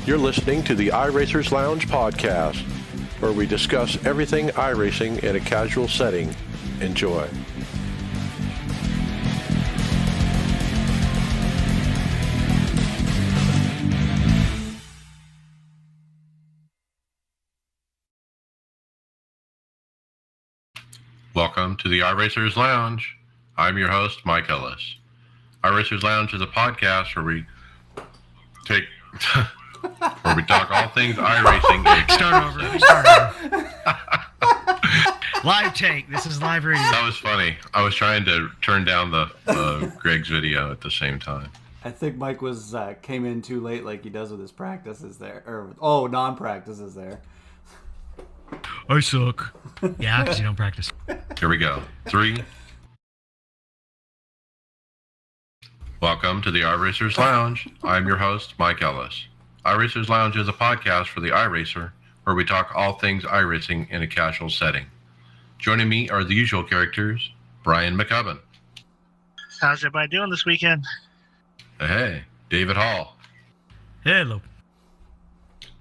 You're listening to the iRacers Lounge podcast, where we discuss everything iRacing in a casual setting. Enjoy. Welcome to the iRacers Lounge. I'm your host, Mike Ellis. iRacers Lounge is a podcast where we talk all things iRacing. Start over. Live take. This is live radio. That was funny. I was trying to turn down the Greg's video at the same time. I think Mike came in too late, like he does with his practices there, or non-practices there. I suck. Yeah, because you don't practice. Here we go. 3. Welcome to the iRacers Lounge. I'm your host, Mike Ellis. iRacers Lounge is a podcast for the iRacer, where we talk all things iRacing in a casual setting. Joining me are the usual characters, Brian McCubbin. How's everybody doing this weekend? Hey, David Hall. Hello.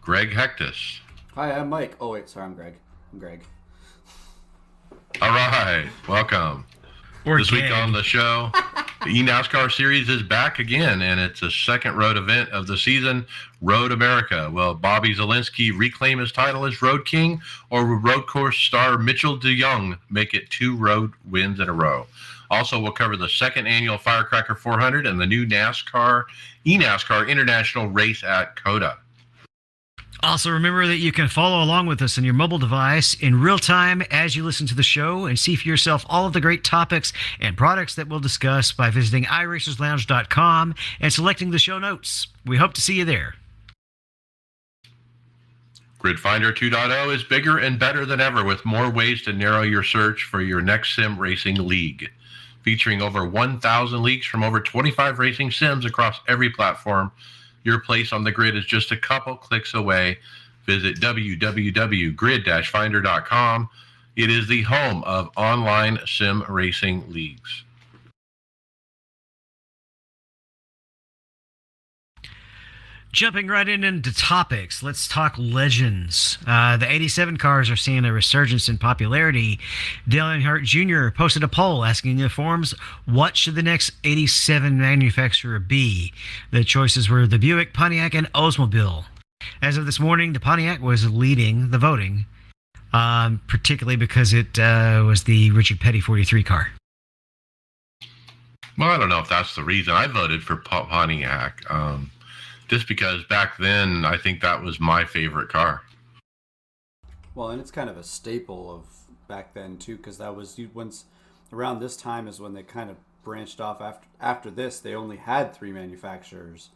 Greg Hectus. Hi, I'm Mike. Oh wait, sorry, I'm Greg. All right, welcome. This week on the show, the eNASCAR series is back again, and it's the second road event of the season, Road America. Will Bobby Zalinski reclaim his title as Road King, or will road course star Mitchell DeYoung make it 2 road wins in a row? Also, we'll cover the second annual Firecracker 400 and the new eNASCAR International race at COTA. Also, remember that you can follow along with us on your mobile device in real time as you listen to the show and see for yourself all of the great topics and products that we'll discuss by visiting iRacersLounge.com and selecting the show notes. We hope to see you there. Grid Finder 2.0 is bigger and better than ever, with more ways to narrow your search for your next sim racing league. Featuring over 1,000 leagues from over 25 racing sims across every platform, your place on the grid is just a couple clicks away. Visit www.grid-finder.com. It is the home of online sim racing leagues. Jumping right into topics, let's talk legends. The 87 cars are seeing a resurgence in popularity. Dale Earnhardt Jr. posted a poll asking the forums, what should the next 87 manufacturer be? The choices were the Buick, Pontiac, and Oldsmobile. As of this morning, the Pontiac was leading the voting, particularly because it was the Richard Petty 43 car. Well, I don't know if that's the reason. I voted for Pontiac. Just because back then, I think that was my favorite car. Well, and it's kind of a staple of back then too, because that was once around this time is when they kind of branched off. After this, they only had 3 manufacturers,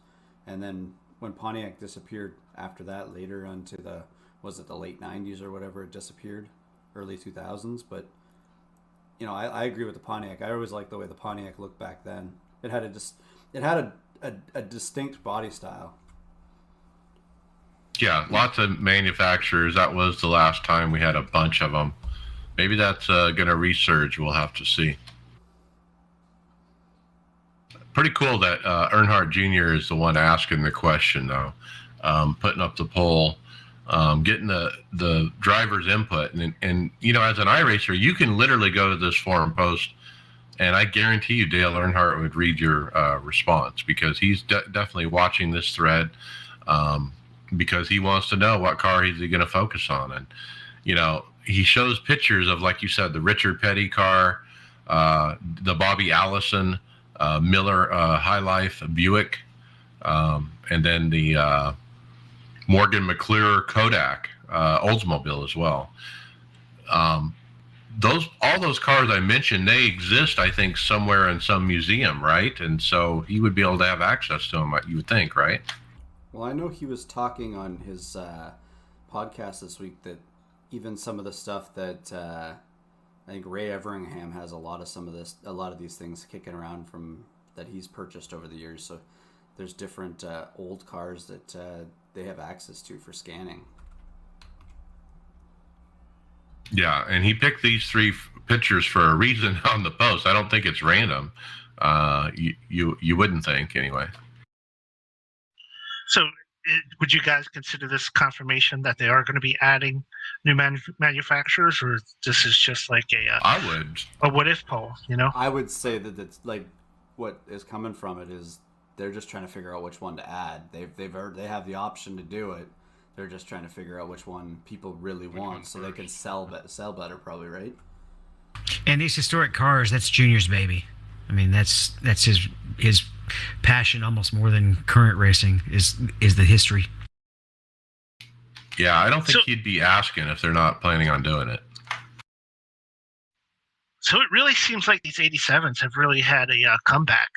and then when Pontiac disappeared after that, later onto the late 90s or whatever, it disappeared, early 2000s. But I agree with the Pontiac. I always liked the way the Pontiac looked back then. It had a distinct body style. Yeah, lots of manufacturers. That was the last time we had a bunch of them. Maybe that's going to resurge. We'll have to see. Pretty cool that Earnhardt Jr. is the one asking the question, though. Putting up the poll, getting the driver's input. And as an iRacer, you can literally go to this forum post, and I guarantee you Dale Earnhardt would read your response, because he's definitely watching this thread, because he wants to know what car he's going to focus on. And, he shows pictures of, like you said, the Richard Petty car, the Bobby Allison, Miller High Life Buick, and then the Morgan McClure Kodak Oldsmobile as well. All those cars I mentioned, they exist, I think, somewhere in some museum, right? And so he would be able to have access to them, you would think, right? Well, I know he was talking on his podcast this week that even some of the stuff that I think Ray Everingham has a lot of these things kicking around from that he's purchased over the years. So there's different old cars that they have access to for scanning. Yeah, and he picked these 3 pictures for a reason on the post. I don't think it's random. You wouldn't think, anyway. So would you guys consider this confirmation that they are going to be adding new manufacturers, or this is just like I would. a what if poll? I would say that it's like what is coming from it is they're just trying to figure out which one to add. They have the option to do it. They're just trying to figure out which one people really want, so they can sell better, probably, right? And these historic cars, that's Junior's baby. I mean, that's his passion almost more than current racing is the history. Yeah, I don't think he'd be asking if they're not planning on doing it. So it really seems like these 87s have really had a comeback.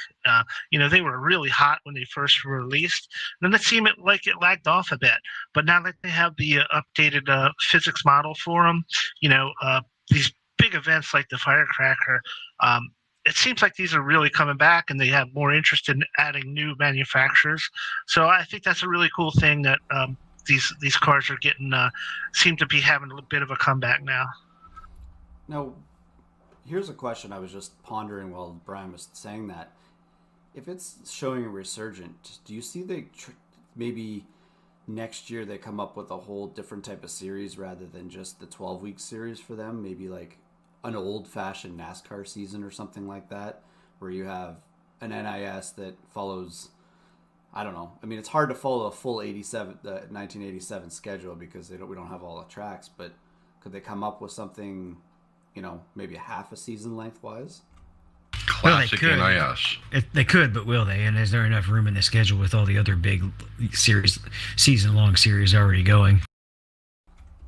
They were really hot when they first were released. Then it seemed like it lagged off a bit. But now that they have the updated physics model for them, these big events like the Firecracker, it seems like these are really coming back, and they have more interest in adding new manufacturers. So I think that's a really cool thing that these cars are getting seem to be having a bit of a comeback now. Now, here's a question I was just pondering while Brian was saying that. If it's showing a resurgent, do you see maybe next year they come up with a whole different type of series rather than just the 12-week series for them? Maybe like an old-fashioned NASCAR season or something like that, where you have an NIS that follows, I don't know. I mean, it's hard to follow a full 1987 schedule because we don't have all the tracks, but could they come up with something, maybe a half a season lengthwise? Classic NIS. They could, but will they? And is there enough room in the schedule with all the other big season-long series already going?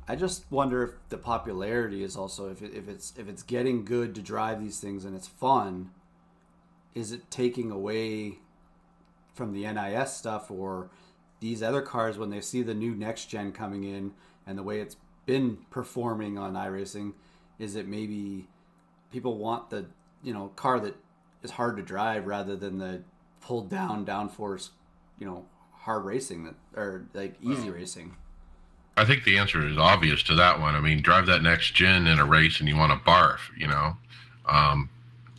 I just wonder if the popularity is also if it's getting good to drive these things and it's fun, is it taking away from the NIS stuff, or these other cars when they see the new next gen coming in and the way it's been performing on iRacing, is it maybe people want the car that is hard to drive rather than the pulled downforce hard racing or like easy racing? I think the answer is obvious to that one. I mean, drive that next gen in a race and you want to barf,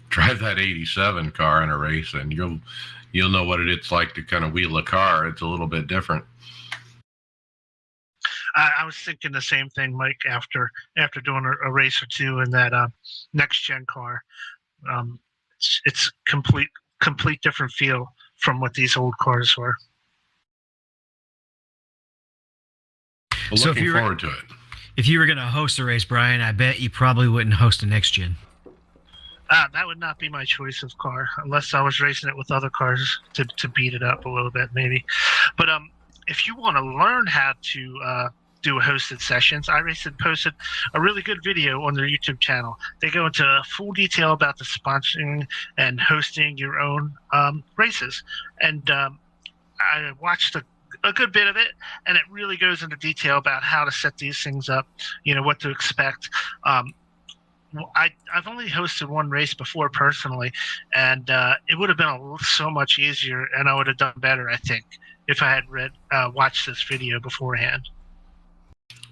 drive that 87 car in a race and you'll know what it's like to kind of wheel a car. It's a little bit different. I was thinking the same thing, Mike, after doing a race or two in that next gen car. It's complete different feel from what these old cars were. Well, so looking forward to it. If you were going to host a race, Brian, I bet you probably wouldn't host a next gen. That would not be my choice of car, unless I was racing it with other cars to beat it up a little bit, maybe. But if you want to learn how to do hosted sessions, iRacing posted a really good video on their YouTube channel. They go into full detail about the sponsoring and hosting your own races. And I watched a good bit of it, and it really goes into detail about how to set these things up, what to expect. I've only hosted one race before personally, and it would have been so much easier, and I would have done better, I think, if I had watched this video beforehand.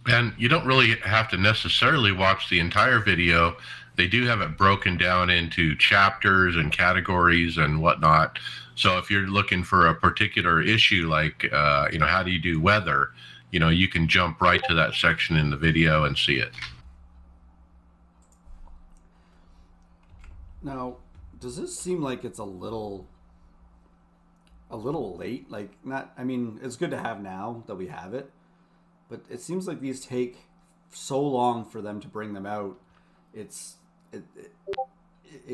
And you don't really have to necessarily watch the entire video. They do have it broken down into chapters and categories and whatnot. So if you're looking for a particular issue, like, how do you do weather, you can jump right to that section in the video and see it. Now, does this seem like it's a little late? Like, it's good to have now that we have it, but it seems like these take so long for them to bring them out. It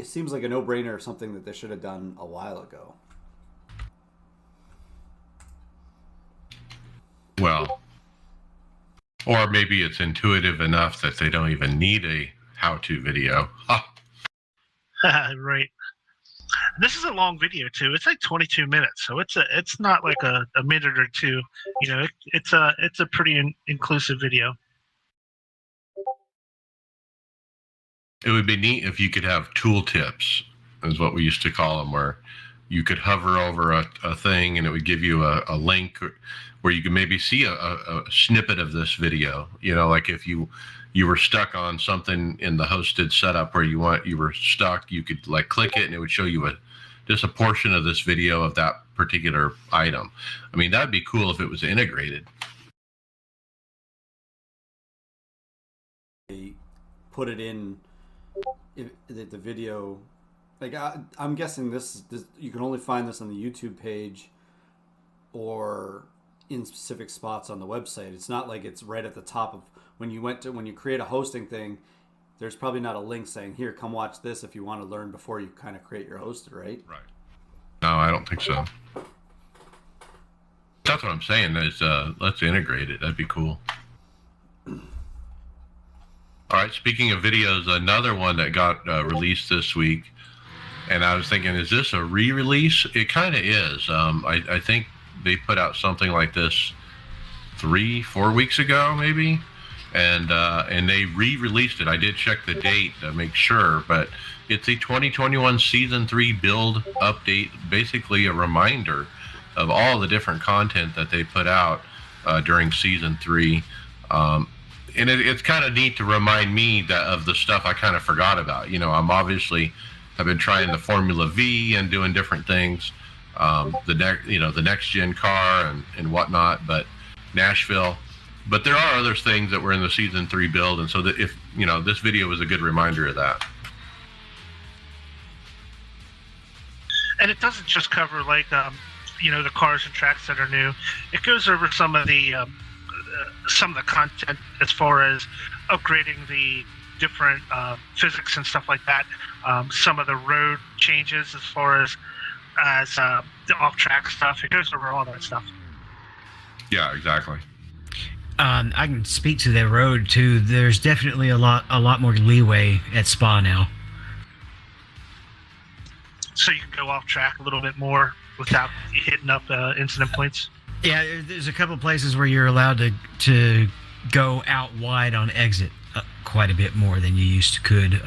seems like a no-brainer or something that they should have done a while ago. Well, or maybe it's intuitive enough that they don't even need a how-to video. Right. This is a long video too. It's like 22 minutes, so it's not like a minute or two. It's a pretty inclusive video. It would be neat if you could have tool tips, is what we used to call them, where you could hover over a thing and it would give you a link where you could maybe see a snippet of this video. Like if you were stuck on something in the hosted setup where you were stuck, you could like click it and it would show you just a portion of this video of that particular item. I mean, that'd be cool if it was integrated. They put it in the video. Like I'm guessing this you can only find this on the YouTube page or in specific spots on the website. It's not like it's right at the top of when you create a hosting thing. There's probably not a link saying, here, come watch this if you want to learn before you kind of create your hosted, right? Right. No, I don't think so. That's what I'm saying is let's integrate it. That'd be cool. All right, speaking of videos, another one that got released this week, and I was thinking, is this a re-release? It kind of is. I think they put out something like this 3-4 weeks ago, maybe. And they re-released it. I did check the date to make sure, but it's a 2021 Season 3 build update, basically a reminder of all the different content that they put out during Season 3. And it's kind of neat to remind me of the stuff I kind of forgot about. You know, I've been trying the Formula V and doing different things, the next gen car and whatnot, but Nashville. But there are other things that were in the Season 3 build, and so that if this video was a good reminder of that. And it doesn't just cover the cars and tracks that are new. It goes over some of the content as far as upgrading the different physics and stuff like that. Some of the road changes as far as the off-track stuff. It goes over all that stuff. Yeah, exactly. I can speak to the road too. There's definitely a lot more leeway at Spa now. So you can go off track a little bit more without hitting up incident points. Yeah, there's a couple places where you're allowed to go out wide on exit quite a bit more than you used to could.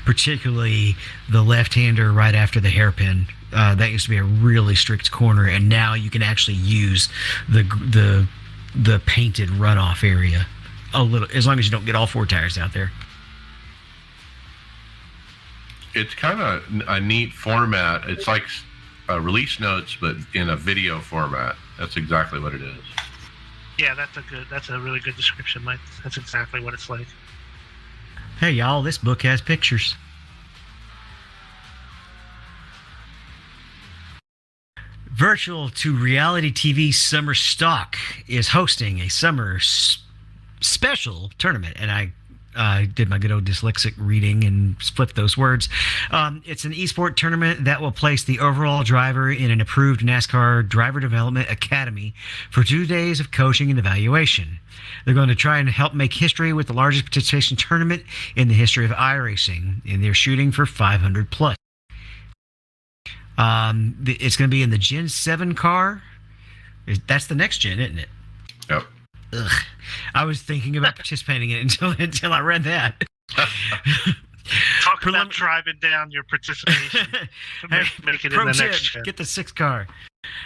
Particularly the left-hander right after the hairpin. That used to be a really strict corner, and now you can actually use the painted runoff area a little, as long as you don't get all four tires out there. It's kind of a neat format. It's like release notes, but in a video format. That's exactly what it is. Yeah, that's a really good description, Mike. That's exactly what it's like. Hey, y'all, this book has pictures. Virtual to Reality TV Summer Stock is hosting a summer special tournament, and I did my good old dyslexic reading and flipped those words. It's an esport tournament that will place the overall driver in an approved NASCAR Driver Development Academy for 2 days of coaching and evaluation. They're going to try and help make history with the largest participation tournament in the history of iRacing, and they're shooting for 500 plus. It's going to be in the Gen 7 car. That's the next gen, isn't it? Yep. Ugh. I was thinking about participating in it until I read that. Talk about driving down your participation. Make it in the next gen. Get the 6 car.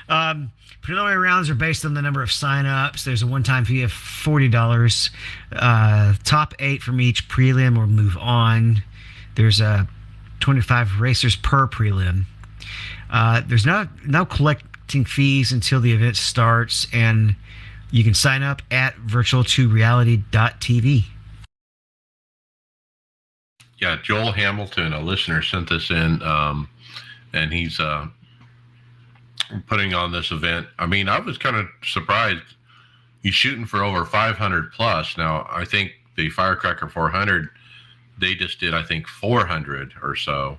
Preliminary rounds are based on the number of sign-ups. There's a one-time fee of $40. Top 8 from each prelim will move on. There's 25 racers per prelim. There's no collecting fees until the event starts, and you can sign up at virtual2reality.tv. Yeah, Joel Hamilton, a listener, sent this in, and he's putting on this event. I mean, I was kind of surprised. He's shooting for over 500 plus. Now, I think the Firecracker 400, they just did, I think, 400 or so.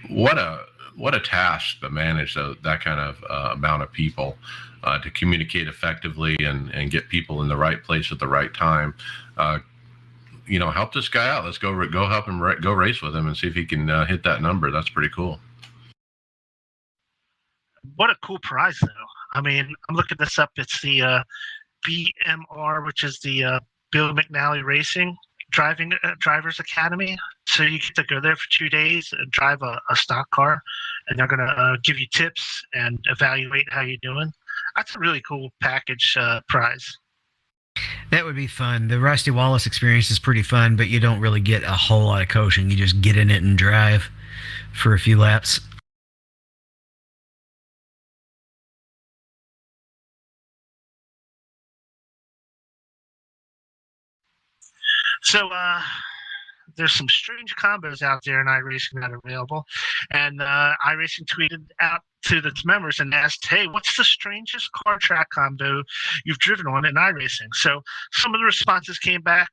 What a task to manage that kind of amount of people, to communicate effectively and get people in the right place at the right time. Help this guy out. Let's go help him go race with him and see if he can hit that number. That's pretty cool. What a cool prize, though. I mean, I'm looking this up. It's the BMR, which is the Bill McNally Racing Drivers Academy. So you get to go there for 2 days and drive a stock car, and they're going to give you tips and evaluate how you're doing. That's a really cool package prize. That would be fun. The Rusty Wallace experience is pretty fun, but you don't really get a whole lot of coaching. You just get in it and drive for a few laps. So there's some strange combos out there in iRacing that are available, and iRacing tweeted out to its members and asked, "Hey, what's the strangest car track combo you've driven on in iRacing?" So some of the responses came back,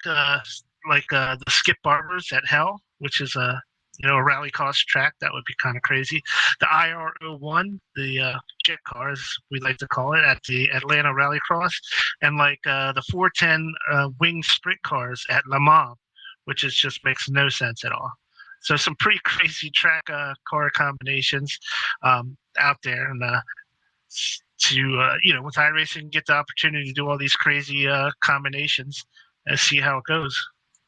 like the Skip Barbers at Hell, which is a rally cost track that would be kind of crazy. The IR01, the jet car, as we like to call it, at the Atlanta Rallycross, and like the 410 wing sprint cars at Le Mans, which just makes no sense at all. So some pretty crazy track car combinations out there, and with iRacing, get the opportunity to do all these crazy combinations and see how it goes.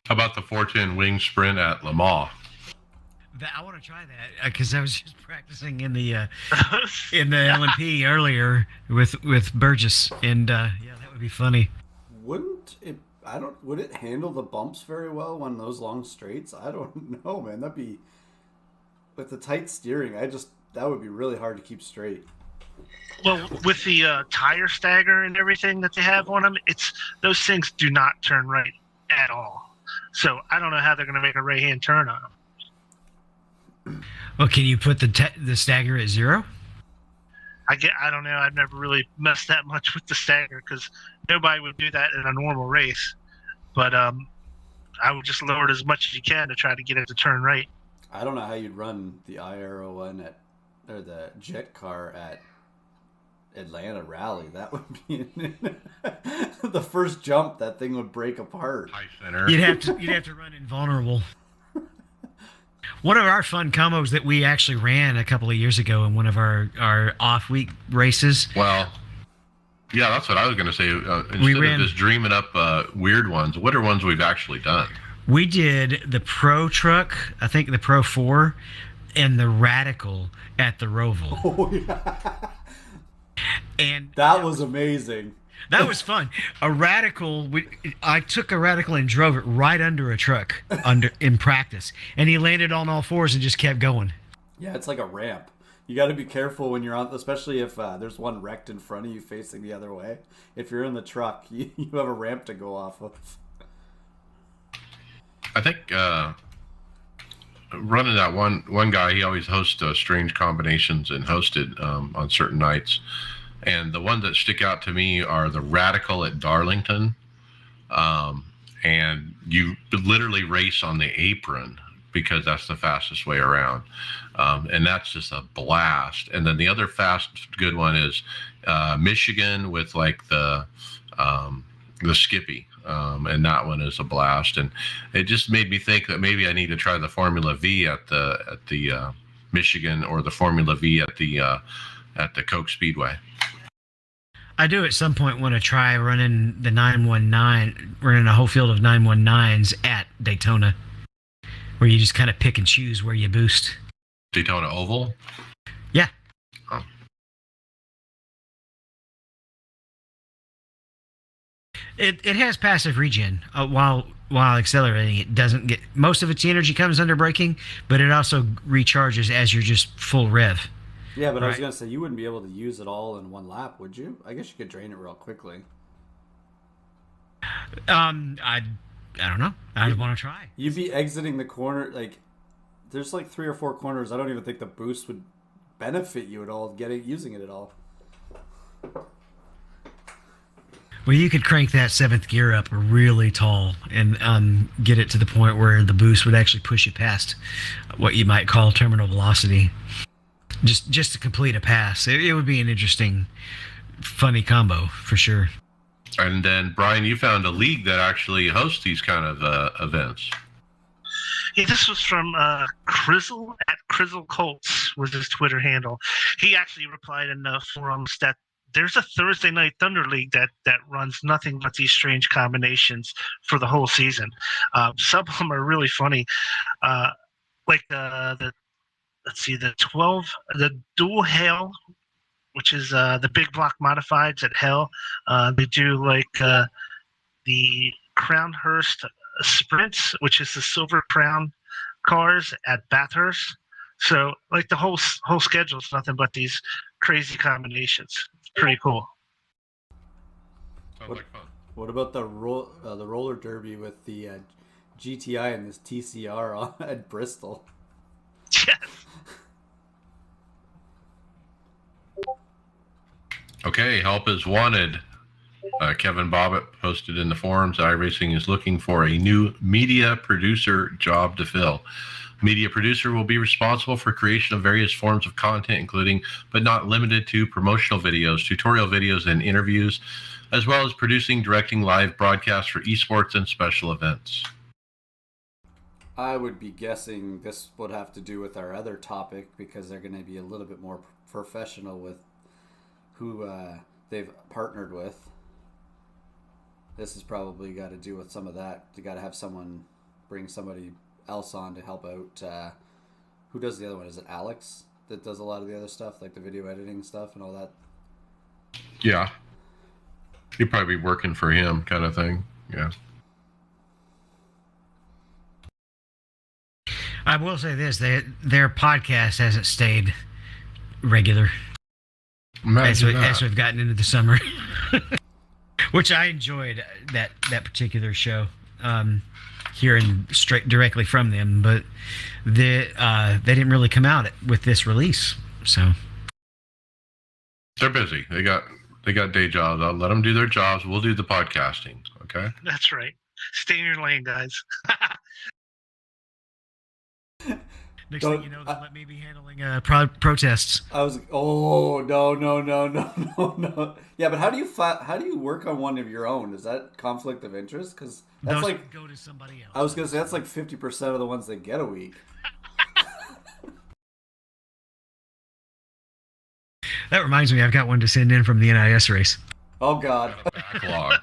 How about the 410 wing sprint at Le Mans? I want to try that because I was just practicing in the LMP earlier with Burgess, and yeah, that would be funny. Wouldn't it? Would it handle the bumps very well on those long straights? I don't know, man. That'd be with the tight steering. That would be really hard to keep straight. Well, with the tire stagger and everything that they have on them, those things do not turn right at all. So I don't know how they're going to make a right-hand turn on them. Well, can you put the stagger at 0? I don't know. I've never really messed that much with the stagger because nobody would do that in a normal race. But I would just lower it as much as you can to try to get it to turn right. I don't know how you'd run the IR01 or the jet car at Atlanta Rally. That would be the first jump. That thing would break apart. High center. You'd have to run invulnerable. One of our fun combos that we actually ran a couple of years ago in one of our off-week races. Well, yeah, that's what I was going to say. Instead of just dreaming up weird ones, what are ones we've actually done? We did the Pro Truck, I think the Pro 4, and the Radical at the Roval. Oh, yeah. And that was amazing. That was fun. I took a Radical and drove it right under a truck in practice, and he landed on all fours and just kept going. Yeah, it's like a ramp. You got to be careful when you're on, especially if there's one wrecked in front of you facing the other way. If you're in the truck, you have a ramp to go off of. I think running that one guy, he always hosts strange combinations and hosted on certain nights. And the ones that stick out to me are the Radical at Darlington. And you literally race on the apron because that's the fastest way around. And that's just a blast. And then the other good one is Michigan with like the Skippy. And that one is a blast. And it just made me think that maybe I need to try the Formula V at the Michigan, or the Formula V at the Coke Speedway. I do at some point want to try running the 919, running a whole field of 919s at Daytona, where you just kind of pick and choose where you boost. Daytona Oval? Yeah. Oh. It has passive regen while accelerating. It doesn't get, most of its energy comes under braking, but it also recharges as you're just full rev. Yeah, but I was going to say, you wouldn't be able to use it all in one lap, would you? I guess you could drain it real quickly. I don't know. I'd want to try. You'd be exiting the corner, like, there's like 3 or 4 corners. I don't even think the boost would benefit you at all, using it at all. Well, you could crank that 7th gear up really tall and get it to the point where the boost would actually push you past what you might call terminal velocity. Just to complete a pass. It would be an interesting, funny combo for sure. And then, Brian, you found a league that actually hosts these kind of events. Yeah, this was from Crizzle at Crizzle Colts was his Twitter handle. He actually replied in the forums that there's a Thursday Night Thunder League that runs nothing but these strange combinations for the whole season. Some of them are really funny, like the dual hail, which is the big block modifieds at Hell. They do like the Crownhurst sprints, which is the silver crown cars at Bathurst. So like the whole schedule is nothing but these crazy combinations. It's pretty cool. Sounds like fun. What about the roller derby with the GTI and this TCR at Bristol. Yes. Okay, help is wanted. Kevin Bobbitt posted in the forums, iRacing is looking for a new media producer job to fill. Media producer will be responsible for creation of various forms of content, including but not limited to promotional videos, tutorial videos, and interviews, as well as producing, directing live broadcasts for esports and special events. I would be guessing this would have to do with our other topic because they're going to be a little bit more professional with who they've partnered with. This has probably got to do with some of that. You got to have someone bring somebody else on to help out. Who does the other one? Is it Alex that does a lot of the other stuff, like the video editing stuff and all that? Yeah. You'd probably be working for him kind of thing. Yeah. I will say this: their podcast hasn't stayed regular as we've gotten into the summer, which I enjoyed that particular show, hearing straight directly from them. But they didn't really come out with this release, so they're busy. They got day jobs. I'll let them do their jobs. We'll do the podcasting. Okay. That's right. Stay in your lane, guys. Next thing you know, they'll let me be handling protests. I was like, oh no. Yeah, but how do you work on one of your own? Is that conflict of interest? Because that's Those like go to somebody else. I was gonna say that's like 50% of the ones they get a week. That reminds me, I've got one to send in from the NIS race. Oh God, Backlog.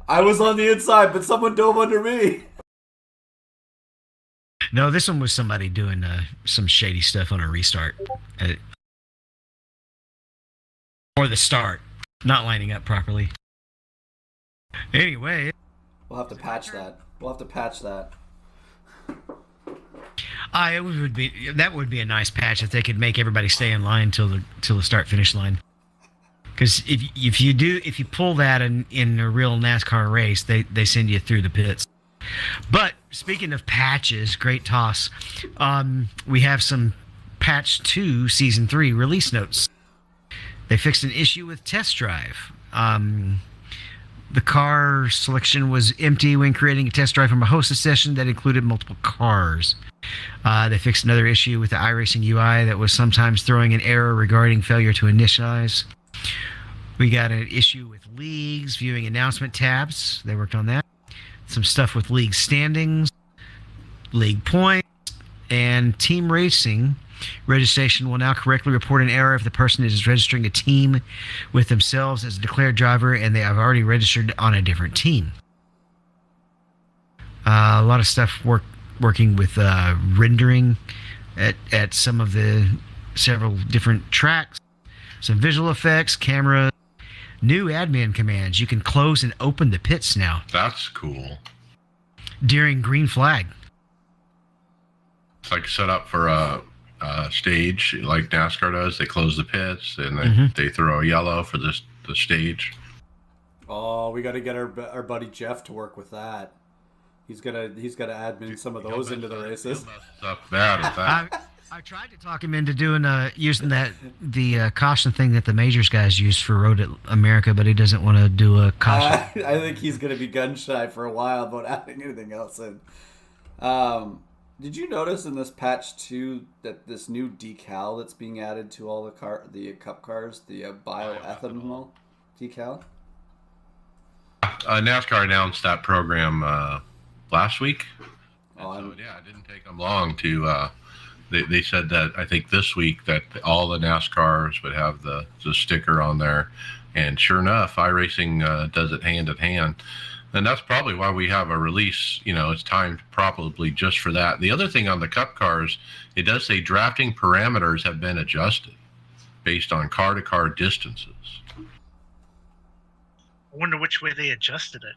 I was on the inside, but someone dove under me. No, this one was somebody doing some shady stuff on a restart. Or the start. Not lining up properly. Anyway. We'll have to patch that. That would be a nice patch if they could make everybody stay in line till the start-finish line. Because if you pull that in a real NASCAR race, they send you through the pits. But speaking of patches, great toss. We have some patch 2 season 3 release notes. They fixed an issue with test drive. The car selection was empty when creating a test drive from a hosted session that included multiple cars. They fixed another issue with the iRacing UI that was sometimes throwing an error regarding failure to initialize. We got an issue with leagues, viewing announcement tabs. They worked on that. Some stuff with league standings, league points, and team racing. Registration will now correctly report an error if the person is registering a team with themselves as a declared driver and they have already registered on a different team. A lot of stuff working with rendering at some of the several different tracks. Some visual effects, camera, new admin commands. You can close and open the pits now. That's cool. During green flag. It's like set up for a stage like NASCAR does. They close the pits and they throw a yellow for the stage. Oh, we got to get our buddy Jeff to work with that. He's got to admin some of those into the races. I tried to talk him into doing using the caution thing that the majors guys use for Road America, but he doesn't want to do a caution. I think he's going to be gun shy for a while about adding anything else in. Did you notice in this patch 2 that this new decal that's being added to all the cup cars, the bioethanol decal? NASCAR announced that program last week. Oh, it didn't take them long to. They said that I think this week that all the NASCARs would have the sticker on there, and sure enough, iRacing does it hand in hand. And that's probably why we have a release, it's timed probably just for that. The other thing on the Cup cars, it does say drafting parameters have been adjusted based on car-to-car distances. I wonder which way they adjusted it,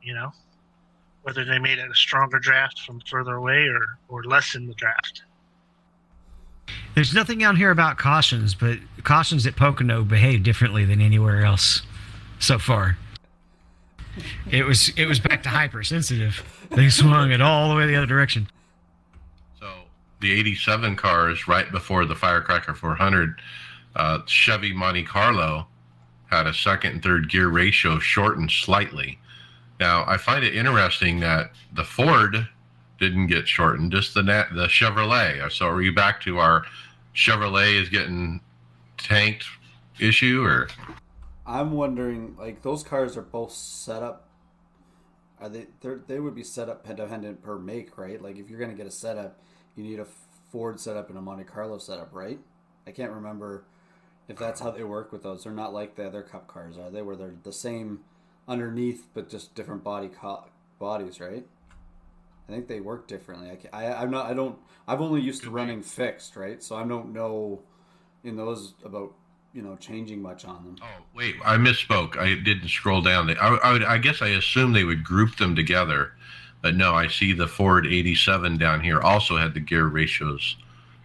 whether they made it a stronger draft from further away or lessen the draft. There's nothing out here about cautions, but cautions at Pocono behave differently than anywhere else so far. It was back to hypersensitive. They swung it all the way the other direction. So the 87 cars right before the Firecracker 400, Chevy Monte Carlo had a second and third gear ratio shortened slightly. Now, I find it interesting that the Ford didn't get shortened, just the Chevrolet. So are you back to our Chevrolet is getting tanked issue, or? I'm wondering, like, those cars are both set up. Are they would be set up dependent per make, right? Like, if you're going to get a setup, you need a Ford setup and a Monte Carlo setup, right? I can't remember if that's how they work with those. They're not like the other Cup cars, are they? Where they're the same underneath, but just different bodies, right? I think they work differently. I've only used to running fixed, right? So I don't know in those about, changing much on them. Oh, wait, I misspoke. I didn't scroll down. I guess I assumed they would group them together, but no, I see the Ford 87 down here also had the gear ratios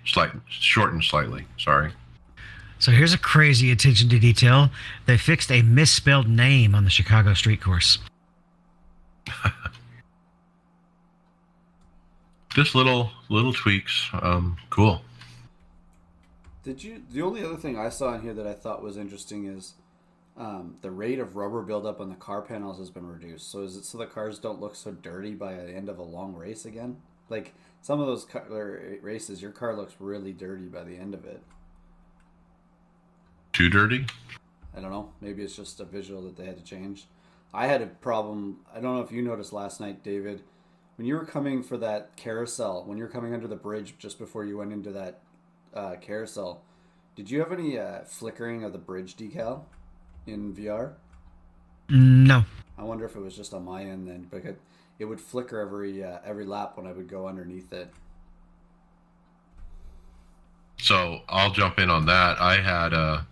shortened slightly. Sorry. So here's a crazy attention to detail. They fixed a misspelled name on the Chicago street course. Just little tweaks. Cool. The only other thing I saw in here that I thought was interesting is the rate of rubber buildup on the car panels has been reduced. So is it so the cars don't look so dirty by the end of a long race again? Like some of those races, your car looks really dirty by the end of it. Too dirty? I don't know. Maybe it's just a visual that they had to change. I had a problem. I don't know if you noticed last night, David, when you were coming for that carousel, when you're coming under the bridge just before you went into that carousel, did you have any flickering of the bridge decal in VR? No. I wonder if it was just on my end then, because it would flicker every lap when I would go underneath it. So I'll jump in on that. I had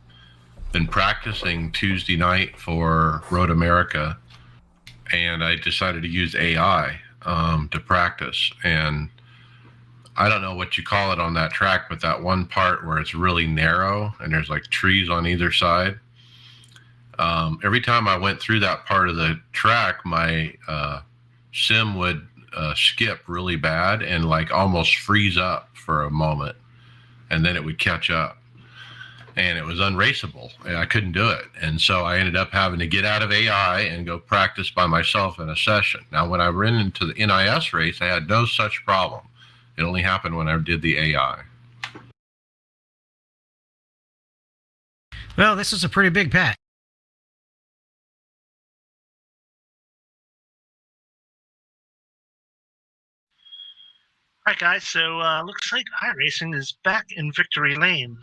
been practicing Tuesday night for Road America, and I decided to use AI to practice. And I don't know what you call it on that track, but that one part where it's really narrow and there's like trees on either side. Every time I went through that part of the track, my sim would skip really bad and like almost freeze up for a moment, and then it would catch up. And it was unraceable. I couldn't do it. And so I ended up having to get out of AI and go practice by myself in a session. Now, when I ran into the NIS race, I had no such problem. It only happened when I did the AI. Well, this was a pretty big patch. All right, guys. So looks like iRacing is back in victory lane.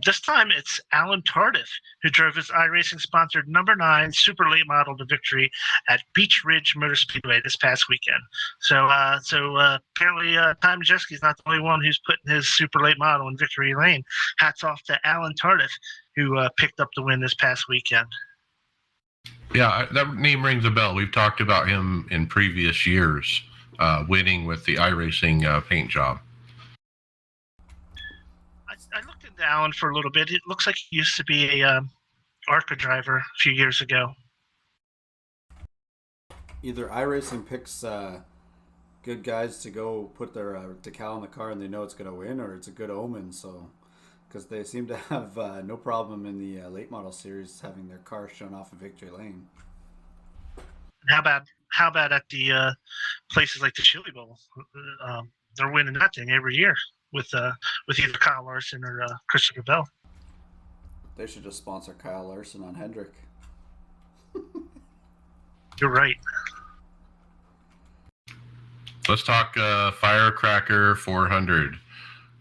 This time it's Alan Tardif who drove his iRacing sponsored number 9 super late model to victory at Beach Ridge Motor Speedway this past weekend. So apparently Tom Majeski's not the only one who's putting his super late model in victory lane. Hats off to Alan Tardif who picked up the win this past weekend. Yeah, that name rings a bell. We've talked about him in previous years. Winning with the iRacing paint job. I looked into Alan for a little bit. It looks like he used to be a ARCA driver a few years ago. Either iRacing picks good guys to go put their decal on the car and they know it's going to win, or it's a good omen. So, because they seem to have no problem in the late model series having their car shown off in victory lane. How about at the places like the Chili Bowl? They're winning that thing every year with either Kyle Larson or Christopher Bell. They should just sponsor Kyle Larson on Hendrick. You're right. Let's talk Firecracker 400.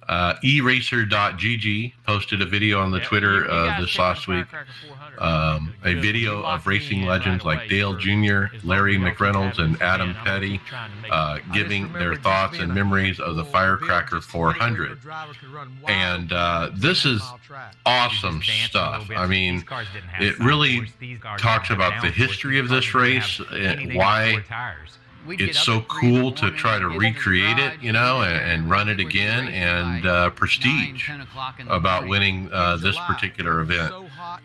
eRacer.gg posted a video on the Twitter this last week. A video of racing legends like Dale Jr., Larry McReynolds, and Adam Petty giving their thoughts and memories of the Firecracker 400. And this is awesome stuff. I mean, it really talks about the history of this race, and why it's so cool to try to recreate it, and run it again, and prestige about winning this particular event.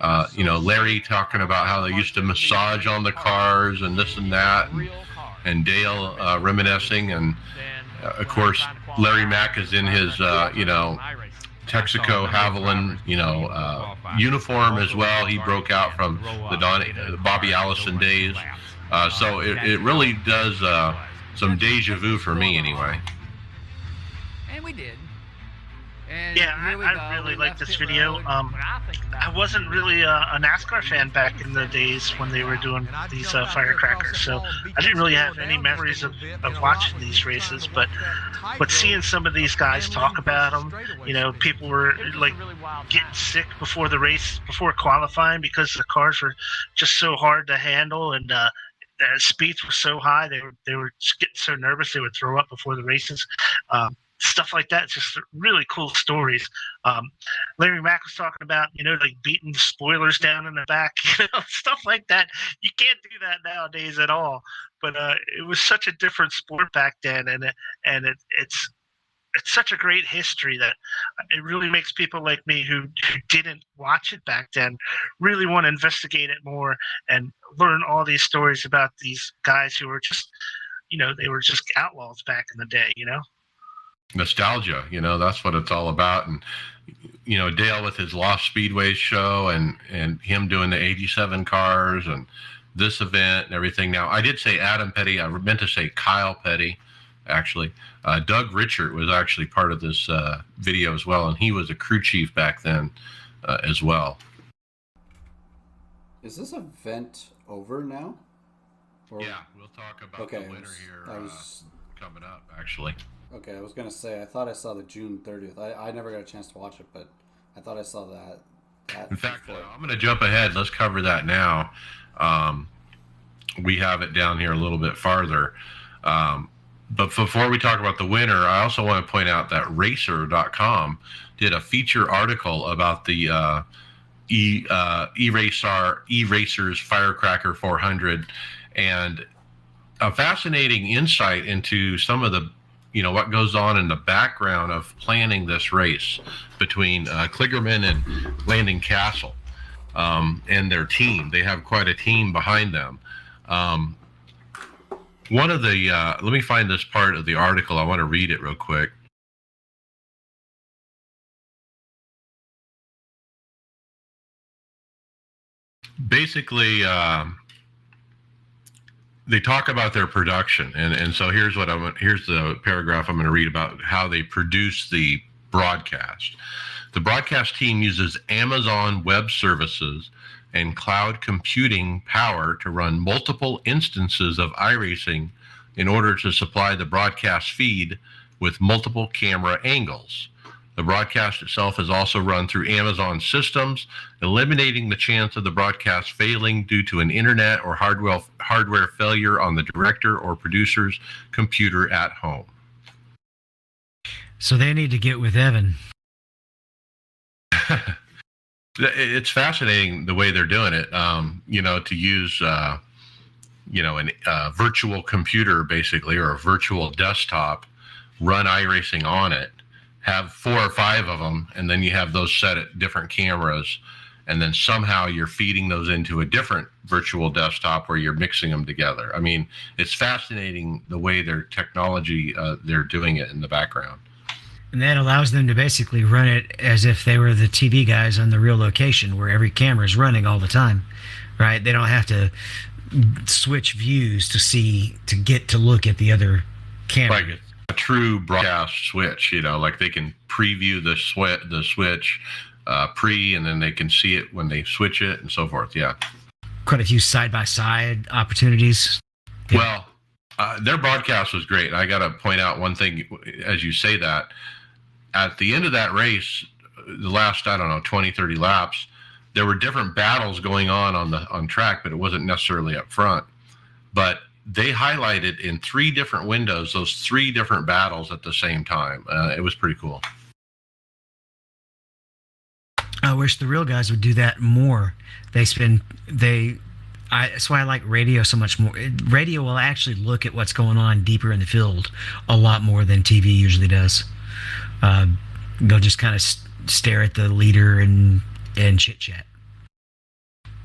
Larry talking about how they used to massage on the cars and this and that, and Dale reminiscing, and of course Larry Mack is in his Texaco Haviland uniform as well. He broke out from the Bobby Allison days. So it really does some deja vu for me anyway. And we did. Yeah, I really like this video. I wasn't really a NASCAR fan back in the days when they were doing these firecrackers, so I didn't really have any memories of watching these races. But seeing some of these guys talk about them, people were like getting sick before the race, before qualifying, because the cars were just so hard to handle, and the speeds were so high. They were just getting so nervous they would throw up before the races. Stuff like that, just really cool stories. Larry Mack was talking about, like beating the spoilers down in the back, stuff like that. You can't do that nowadays at all. But it was such a different sport back then, and it's such a great history that it really makes people like me who didn't watch it back then really want to investigate it more and learn all these stories about these guys who were just, they were just outlaws back in the day, Nostalgia, that's what it's all about. And Dale with his Lost Speedways show, and him doing the 87 cars and this event and everything. Now, I did say Adam Petty. I meant to say Kyle Petty, actually. Doug Richard was actually part of this video as well, and he was a crew chief back then as well. Is this event over now? Or... Yeah, we'll talk about the winner here coming up, actually. Okay, I was going to say, I thought I saw the June 30th. I never got a chance to watch it, but I thought I saw that. In fact, I'm going to jump ahead. Let's cover that now. We have it down here a little bit farther. But before we talk about the winner, I also want to point out that Racer.com did a feature article about the iRacers Firecracker 400, and a fascinating insight into some of the what goes on in the background of planning this race between Kligerman and Landon Castle and their team. They have quite a team behind them. One of the, let me find this part of the article. I want to read it real quick. Basically, they talk about their production, and so here's the paragraph I'm going to read about how they produce the broadcast. The broadcast team uses Amazon Web Services and cloud computing power to run multiple instances of iRacing in order to supply the broadcast feed with multiple camera angles. The broadcast itself is also run through Amazon systems, eliminating the chance of the broadcast failing due to an internet or hardware failure on the director or producer's computer at home. So they need to get with Evan. It's fascinating the way they're doing it, to use, a virtual computer, basically, or a virtual desktop, run iRacing on it, have 4 or 5 of them, and then you have those set at different cameras, and then somehow you're feeding those into a different virtual desktop where you're mixing them together. I mean, it's fascinating the way their technology, they're doing it in the background. And that allows them to basically run it as if they were the TV guys on the real location where every camera is running all the time, right? They don't have to switch views to get to look at the other camera. Right. A true broadcast switch, like they can preview the switch and then they can see it when they switch it and so forth. Yeah. Quite a few side-by-side opportunities. Yeah. Well, their broadcast was great. I got to point out one thing as you say that. At the end of that race, the last, 20, 30 laps, there were different battles going on track, but it wasn't necessarily up front. But they highlighted in 3 different windows those 3 different battles at the same time. It was pretty cool. I wish the real guys would do that more. That's why I like radio so much more. Radio will actually look at what's going on deeper in the field a lot more than TV usually does. They'll just kind of stare at the leader and chit chat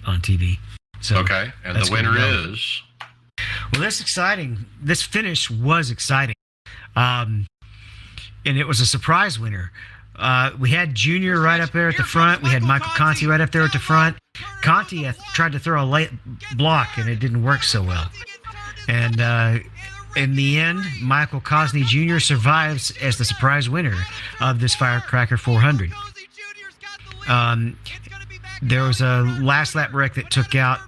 on TV. So okay, and the winner is. Well, that's exciting. This finish was exciting, and it was a surprise winner. We had Junior right up there at the front. We had Michael Conti right up there at the front. Conti tried to throw a late block, and it didn't work so well. And in the end, Michael Cosney Jr. survives as the surprise winner of this Firecracker 400. There was a last lap wreck that took out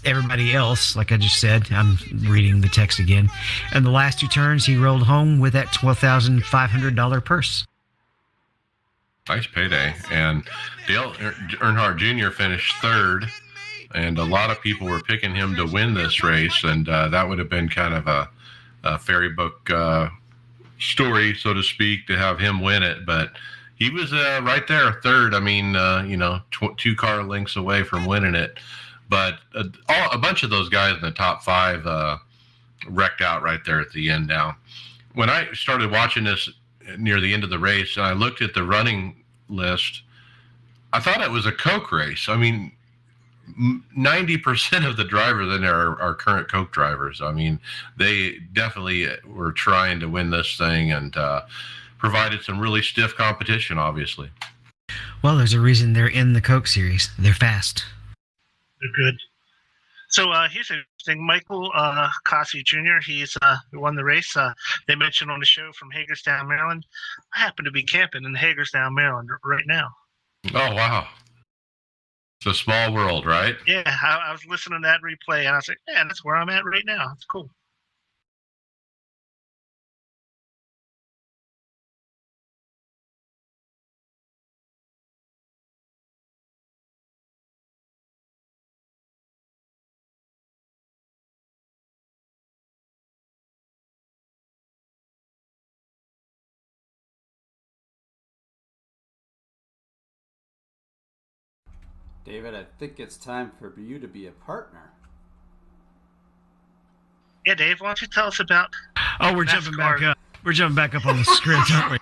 everybody else, like I just said. I'm reading the text again. And the last two turns, he rolled home with that $12,500 purse. Nice payday. And Dale Earnhardt Jr. finished third, and a lot of people were picking him to win this race, and that would have been kind of a fairy book story, so to speak, to have him win it. But he was right there, third. I mean, 2 car lengths away from winning it. But a bunch of those guys in the top 5 wrecked out right there at the end. Now, when I started watching this near the end of the race, and I looked at the running list, I thought it was a Coke race. I mean, 90% of the drivers in there are current Coke drivers. I mean, they definitely were trying to win this thing and provided some really stiff competition, obviously. Well, there's a reason they're in the Coke series. They're fast. They're good. So here's interesting. Michael Cossie Jr., he's won the race. They mentioned on the show from Hagerstown, Maryland. I happen to be camping in Hagerstown, Maryland right now. Oh, wow. It's a small world, right? Yeah, I was listening to that replay, and I was like, man, that's where I'm at right now. It's cool. David, I think it's time for you to be a partner. Yeah, Dave, why don't you tell us about we're NASCAR. jumping back up. We're jumping back up on the script, aren't we?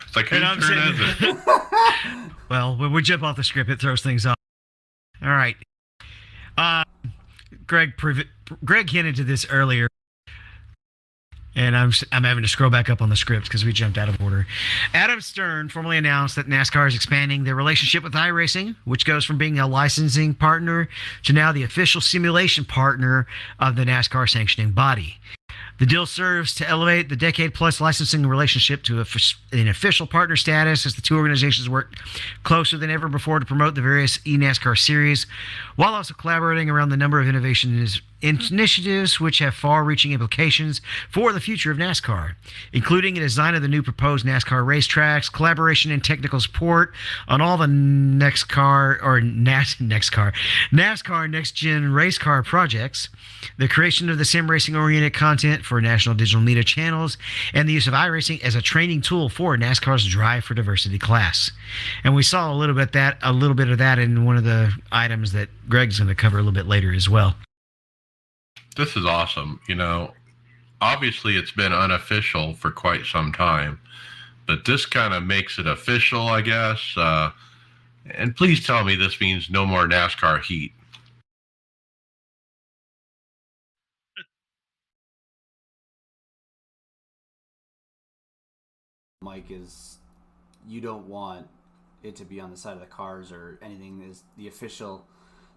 It's like, whose turn is it? Well, when we jump off the script, it throws things off. All right. Greg hinted to this earlier, and I'm having to scroll back up on the script because we jumped out of order. Adam Stern formally announced that NASCAR is expanding their relationship with iRacing, which goes from being a licensing partner to now the official simulation partner of the NASCAR sanctioning body. The deal serves to elevate the decade-plus licensing relationship to an official partner status as the two organizations work closer than ever before to promote the various eNASCAR series, while also collaborating around the number of initiatives which have far-reaching implications for the future of NASCAR, including a design of the new proposed NASCAR racetracks, collaboration and technical support on all the NASCAR next-gen race car projects, the creation of the sim racing-oriented content for national digital media channels, and the use of iRacing as a training tool for NASCAR's Drive for Diversity class. And we saw a little bit of that in one of the items that Greg's going to cover a little bit later as well. This is awesome. Obviously it's been unofficial for quite some time, but this kind of makes it official, I guess. And please tell me this means no more NASCAR heat. Mike, is you don't want it to be on the side of the cars or anything is the official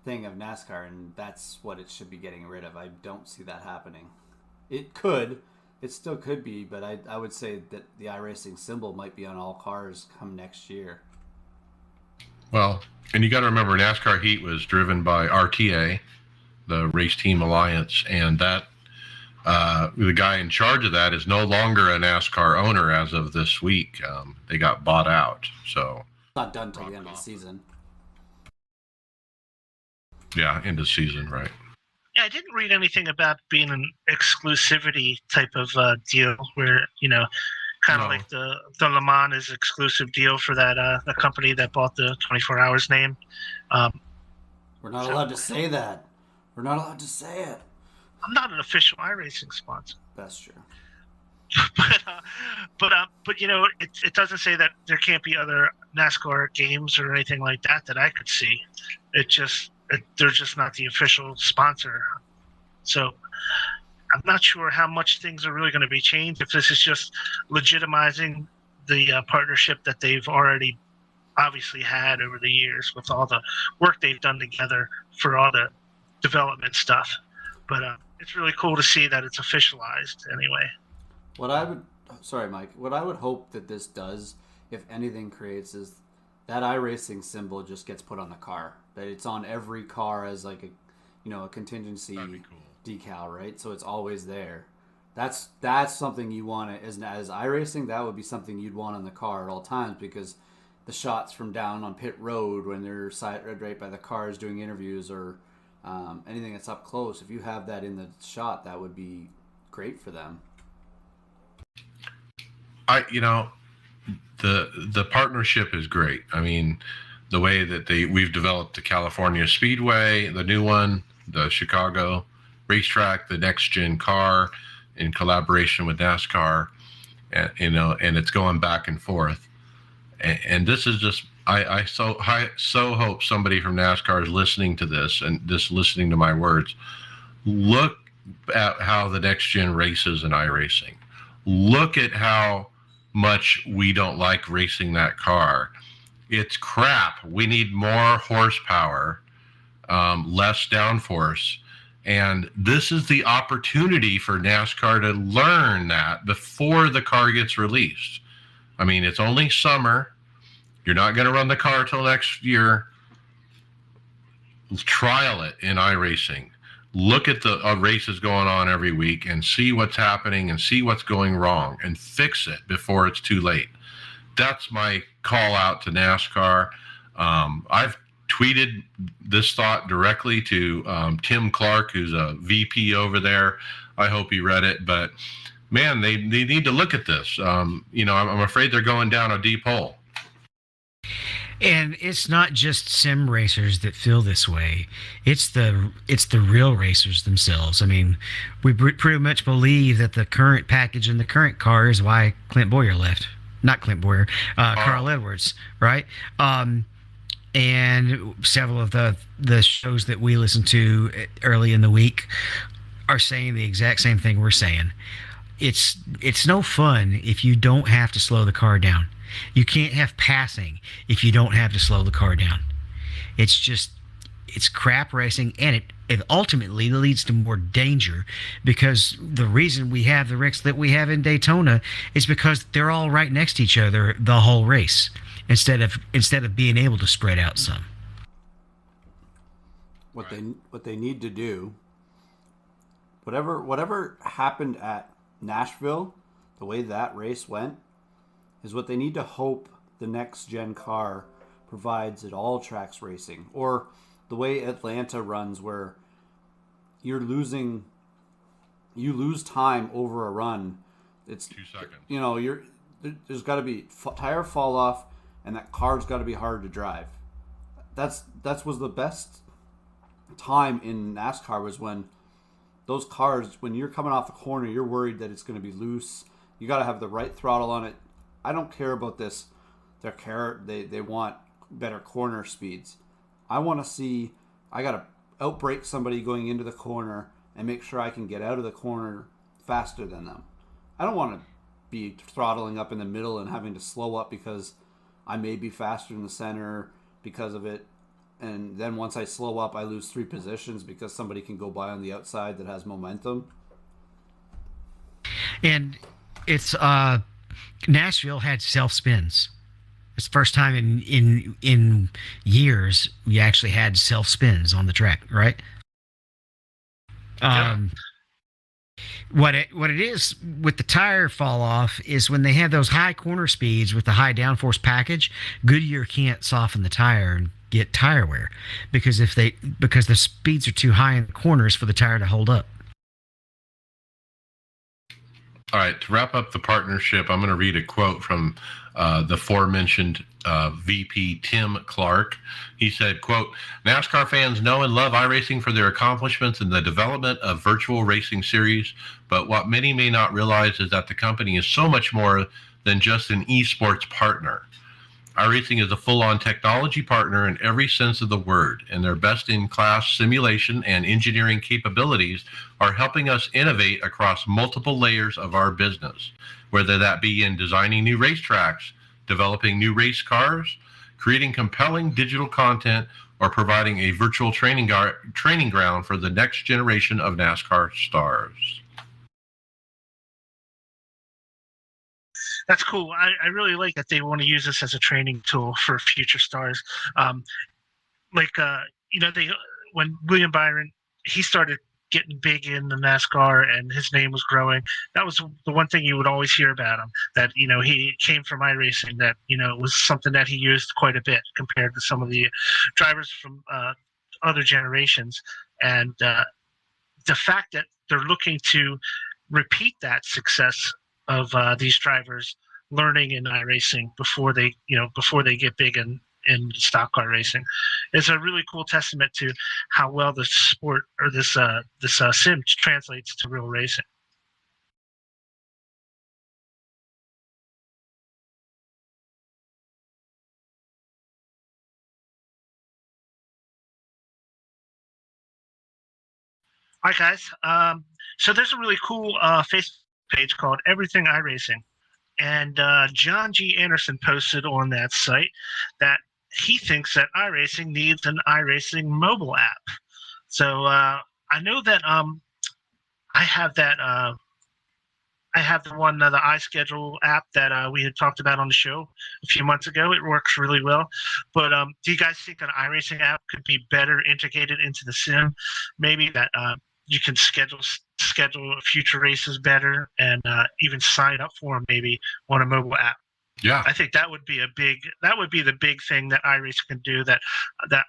thing of NASCAR, and that's what it should be getting rid of. I don't see that happening. It still could be, but I would say that the iRacing symbol might be on all cars come next year. Well, and you got to remember NASCAR Heat was driven by RTA, the Race Team Alliance, and that the guy in charge of that is no longer a NASCAR owner as of this week. They got bought out, so It's not done till the end of the season. Yeah, end of season, right. Yeah, I didn't read anything about being an exclusivity type of deal where, kind of like the Le Mans is exclusive deal for that the company that bought the 24 Hours name. We're not allowed to say that. We're not allowed to say it. I'm not an official iRacing sponsor. That's true. but it doesn't say that there can't be other NASCAR games or anything like that I could see. They're just not the official sponsor. So I'm not sure how much things are really going to be changed, if this is just legitimizing the partnership that they've already obviously had over the years with all the work they've done together for all the development stuff. But it's really cool to see that it's officialized anyway. What I would hope that this does, if anything creates, is that iRacing symbol just gets put on the car. That it's on every car as like a contingency decal, right? So it's always there. That's something you want to, as iRacing, that would be something you'd want on the car at all times, because the shots from down on pit road when they're right by the cars doing interviews or anything that's up close, if you have that in the shot, that would be great for them. The partnership is great. I mean, the way that we've developed the California Speedway, the new one, the Chicago racetrack, the next gen car in collaboration with NASCAR, and it's going back and forth. And this is just, I so hope somebody from NASCAR is listening to this and just listening to my words. Look at how the next gen races in iRacing. Look at how much we don't like racing that car. It's crap. We need more horsepower, less downforce. And this is the opportunity for NASCAR to learn that before the car gets released. I mean, it's only summer. You're not going to run the car till next year. Trial it in iRacing. Look at the races going on every week and see what's happening and see what's going wrong and fix it before it's too late. That's my call out to NASCAR. I've tweeted this thought directly to Tim Clark, who's a VP over there. I hope he read it, but man, they need to look at this. I'm afraid they're going down a deep hole. And it's not just sim racers that feel this way. It's the real racers themselves. I mean, we pretty much believe that the current package in the current car is why Clint Boyer left. Not Clint Boyer, Carl Edwards, right? And several of the shows that we listen to early in the week are saying the exact same thing we're saying. It's no fun if you don't have to slow the car down. You can't have passing if you don't have to slow the car down. It's crap racing, and it ultimately leads to more danger, because the reason we have the wrecks that we have in Daytona is because they're all right next to each other the whole race, instead of being able to spread out some. What they need to do, whatever happened at Nashville, the way that race went, is what they need to hope the next gen car provides at all tracks racing, or the way Atlanta runs, where you lose time over a run. It's 2 seconds. There's got to be tire fall off, and that car's got to be hard to drive. That was the best time in NASCAR, was when those cars, when you're coming off the corner, you're worried that it's going to be loose. You got to have the right throttle on it. I don't care about this. They want better corner speeds. I want to see, I got to outbrake somebody going into the corner and make sure I can get out of the corner faster than them. I don't want to be throttling up in the middle and having to slow up because I may be faster in the center because of it. And then once I slow up, I lose 3 positions because somebody can go by on the outside that has momentum. And it's Nashville had self spins. It's the first time in years we actually had self spins on the track, right? What it is with the tire fall off is when they have those high corner speeds with the high downforce package, Goodyear can't soften the tire and get tire wear because the speeds are too high in the corners for the tire to hold up. All right, to wrap up the partnership, I'm going to read a quote from the aforementioned VP Tim Clark. He said, quote, NASCAR fans know and love iRacing for their accomplishments in the development of virtual racing series, but what many may not realize is that the company is so much more than just an esports partner. iRacing is a full-on technology partner in every sense of the word, and their best-in-class simulation and engineering capabilities are helping us innovate across multiple layers of our business, whether that be in designing new racetracks, developing new race cars, creating compelling digital content, or providing a virtual training ground for the next generation of NASCAR stars. That's cool. I really like that they want to use this as a training tool for future stars. They when William Byron, he started getting big in the NASCAR and his name was growing. That was the one thing you would always hear about him, that, he came from iRacing, that, was something that he used quite a bit compared to some of the drivers from other generations. And the fact that they're looking to repeat that success of these drivers learning in iRacing before they get big in stock car racing is a really cool testament to how well the sport or this sim translates to real racing. All right, guys. So there's a really cool Facebook page called Everything iRacing. And John G. Anderson posted on that site that he thinks that iRacing needs an iRacing mobile app. So I know that I have that. I have the one, the iSchedule app that we had talked about on the show a few months ago. It works really well. But do you guys think an iRacing app could be better integrated into the sim? Maybe that you can schedule future races better and even sign up for them maybe on a mobile app. Yeah, I think that would be the big thing that iRacing can do that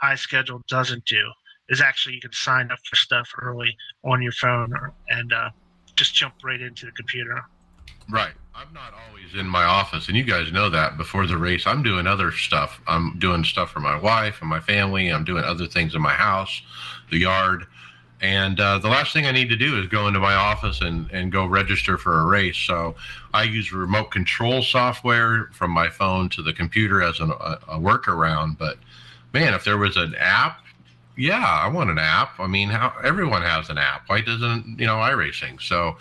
iSchedule doesn't do, is actually you can sign up for stuff early on your phone and just jump right into the computer. right. I'm not always in my office, and you guys know that. Before the race, I'm doing other stuff. I'm doing stuff for my wife and my family. I'm doing other things in my house, the yard. And the last thing I need to do is go into my office and go register for a race. So I use remote control software from my phone to the computer as a workaround. But, man, if there was an app, yeah, I want an app. I mean, everyone has an app. Why doesn't, iRacing? So,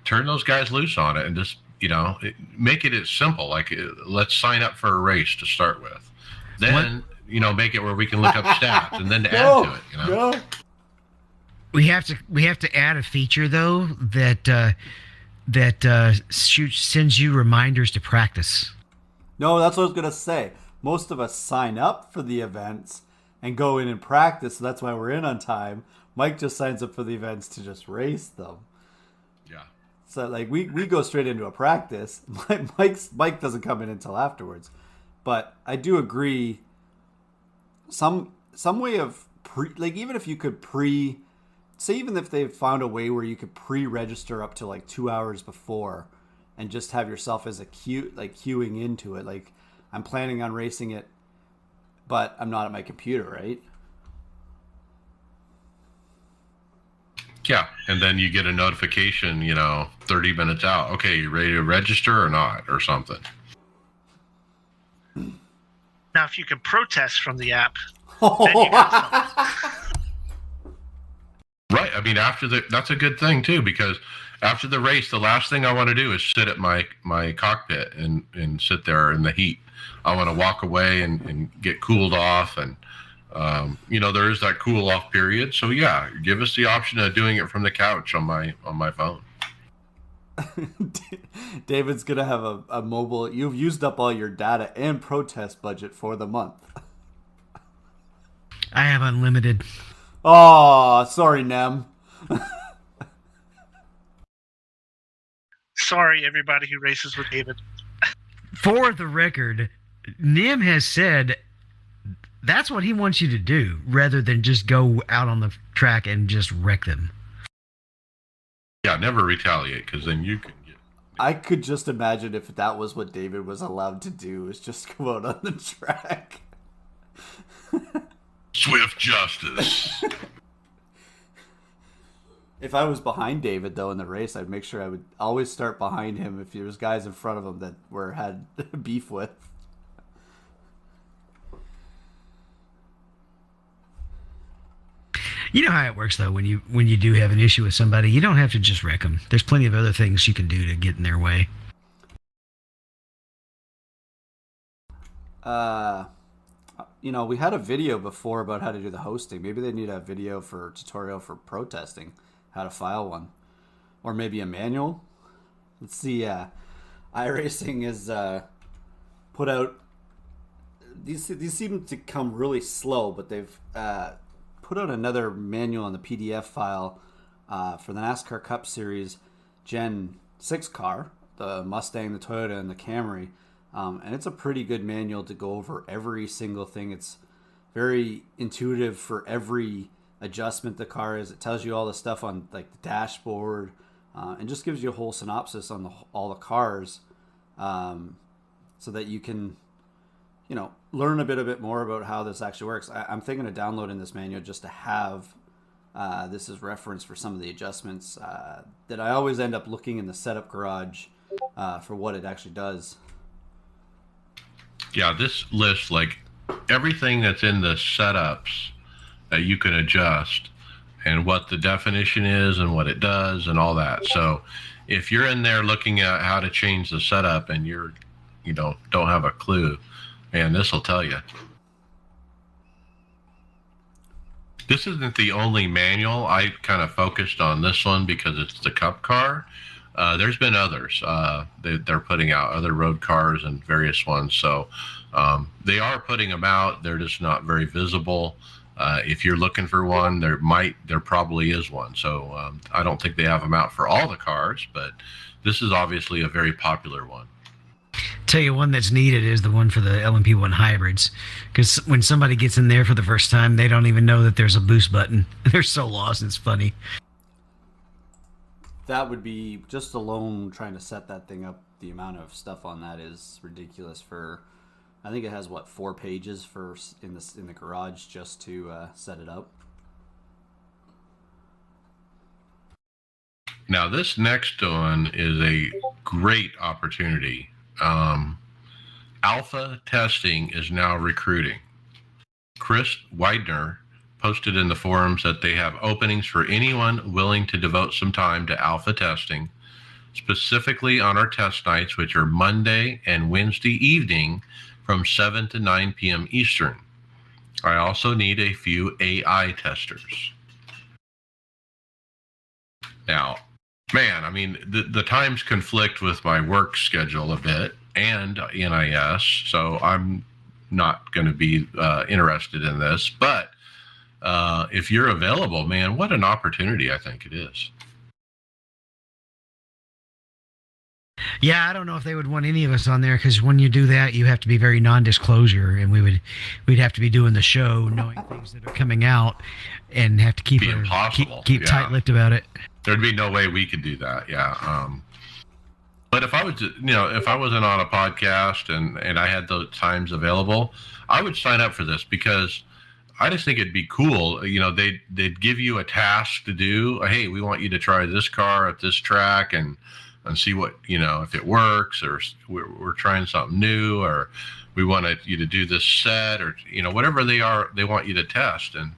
turn those guys loose on it and just, make it as simple. Like, let's sign up for a race to start with. Then... make it where we can look up stats and then add to it. No. We have to add a feature though that sends you reminders to practice. No, that's what I was gonna say. Most of us sign up for the events and go in and practice, so that's why we're in on time. Mike just signs up for the events to just race them. Yeah. So like we go straight into a practice. Mike doesn't come in until afterwards. But I do agree. Some way of even if you could say even if they found a way where you could pre-register up to like 2 hours before and just have yourself as a queuing into it. Like, I'm planning on racing it, but I'm not at my computer, right? Yeah, and then you get a notification, 30 minutes out. Okay, you ready to register or not, or something. Now, if you can protest from the app, then you got something. Right. I mean, that's a good thing too, because after the race, the last thing I want to do is sit at my cockpit and sit there in the heat. I want to walk away and get cooled off, and there is that cool off period. So yeah, give us the option of doing it from the couch on my phone. David's gonna have a mobile. You've used up all your data and protest budget for the month. I have unlimited. Oh, sorry, Nem. Sorry, everybody who races with David. For the record, Nim has said that's what he wants you to do, rather than just go out on the track and just wreck them. Yeah, Yeah, never retaliate, because then you can get. I could just imagine if that was what David was allowed to do, is just go out on the track. Swift justice. If I was behind David, though, in the race, I'd make sure I would always start behind him if there was guys in front of him that had beef with. You know how it works, though. When you do have an issue with somebody, you don't have to just wreck them. There's plenty of other things you can do to get in their way. We had a video before about how to do the hosting. Maybe they need a video for tutorial for protesting, how to file one, or maybe a manual. Let's see. iRacing is put out. These seem to come really slow, but they've put out another manual in the PDF file for the NASCAR Cup Series Gen 6 car, the Mustang, the Toyota, and the Camry. And it's a pretty good manual to go over every single thing. It's very intuitive for every adjustment the car is. It tells you all the stuff on like the dashboard, and just gives you a whole synopsis on all the cars, so that you can, learn a bit more about how this actually works. I'm thinking of downloading this manual just to have this as reference for some of the adjustments that I always end up looking in the setup garage for what it actually does. Yeah, this lists like everything that's in the setups that you can adjust, and what the definition is and what it does and all that. So if you're in there looking at how to change the setup and you don't have a clue, man, this will tell you. This isn't the only manual. I kind of focused on this one because it's the Cup car. There's been others. They're putting out other road cars and various ones. So they are putting them out. They're just not very visible. If you're looking for one, there probably is one. So I don't think they have them out for all the cars, but this is obviously a very popular one. Tell you one that's needed is the one for the LMP1 hybrids, because when somebody gets in there for the first time, they don't even know that there's a boost button. They're so lost. It's funny. That would be just alone trying to set that thing up. The amount of stuff on that is ridiculous. I think it has 4 pages in the garage just to set it up. Now this next one is a great opportunity. Alpha Testing is now recruiting. Chris Widener posted in the forums that they have openings for anyone willing to devote some time to alpha testing, specifically on our test nights, which are Monday and Wednesday evening from 7 to 9 p.m. Eastern. I also need a few AI testers. Now, man, I mean, the times conflict with my work schedule a bit and NIS, so I'm not going to be interested in this. But if you're available, man, what an opportunity I think it is. Yeah, I don't know if they would want any of us on there, because when you do that, you have to be very non-disclosure, and we'd have to be doing the show, knowing things that are coming out, and have to keep tight-lipped about it. There'd be no way we could do that. Yeah. But if I was, if I wasn't on a podcast and I had those times available, I would sign up for this, because I just think it'd be cool. They'd give you a task to do. Hey, we want you to try this car at this track and see what, if it works, or we're trying something new, or we want you to do this set, or, whatever they want you to test. And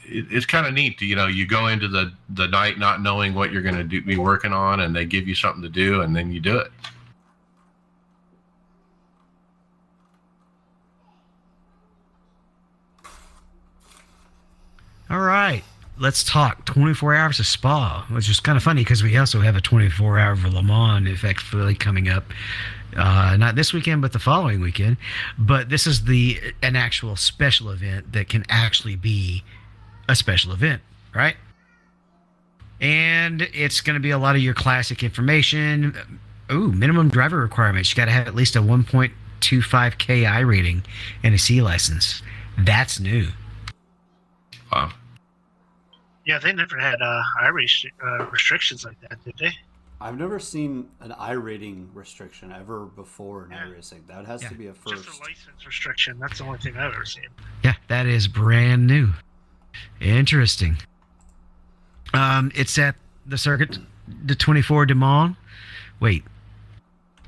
it's kind of neat to, you go into the night not knowing what you're going to be working on, and they give you something to do, and then you do it. All right, let's talk 24 hours of Spa, which is kind of funny because we also have a 24-hour of Le Mans effectively coming up. Not this weekend, but the following weekend. But this is an actual special event that can actually be a special event, right? And it's going to be a lot of your classic information. Minimum driver requirements. You got to have at least a 1.25K I rating and a C license. That's new. Wow. Yeah, they never had iRace restrictions like that, did they? I've never seen an iRating restriction ever before in Yeah. iRacing. That has Yeah. to be a first. Just a license restriction. That's the only thing I've ever seen. Yeah, that is brand new. Interesting. It's at the circuit, the 24 Du Mans. Wait,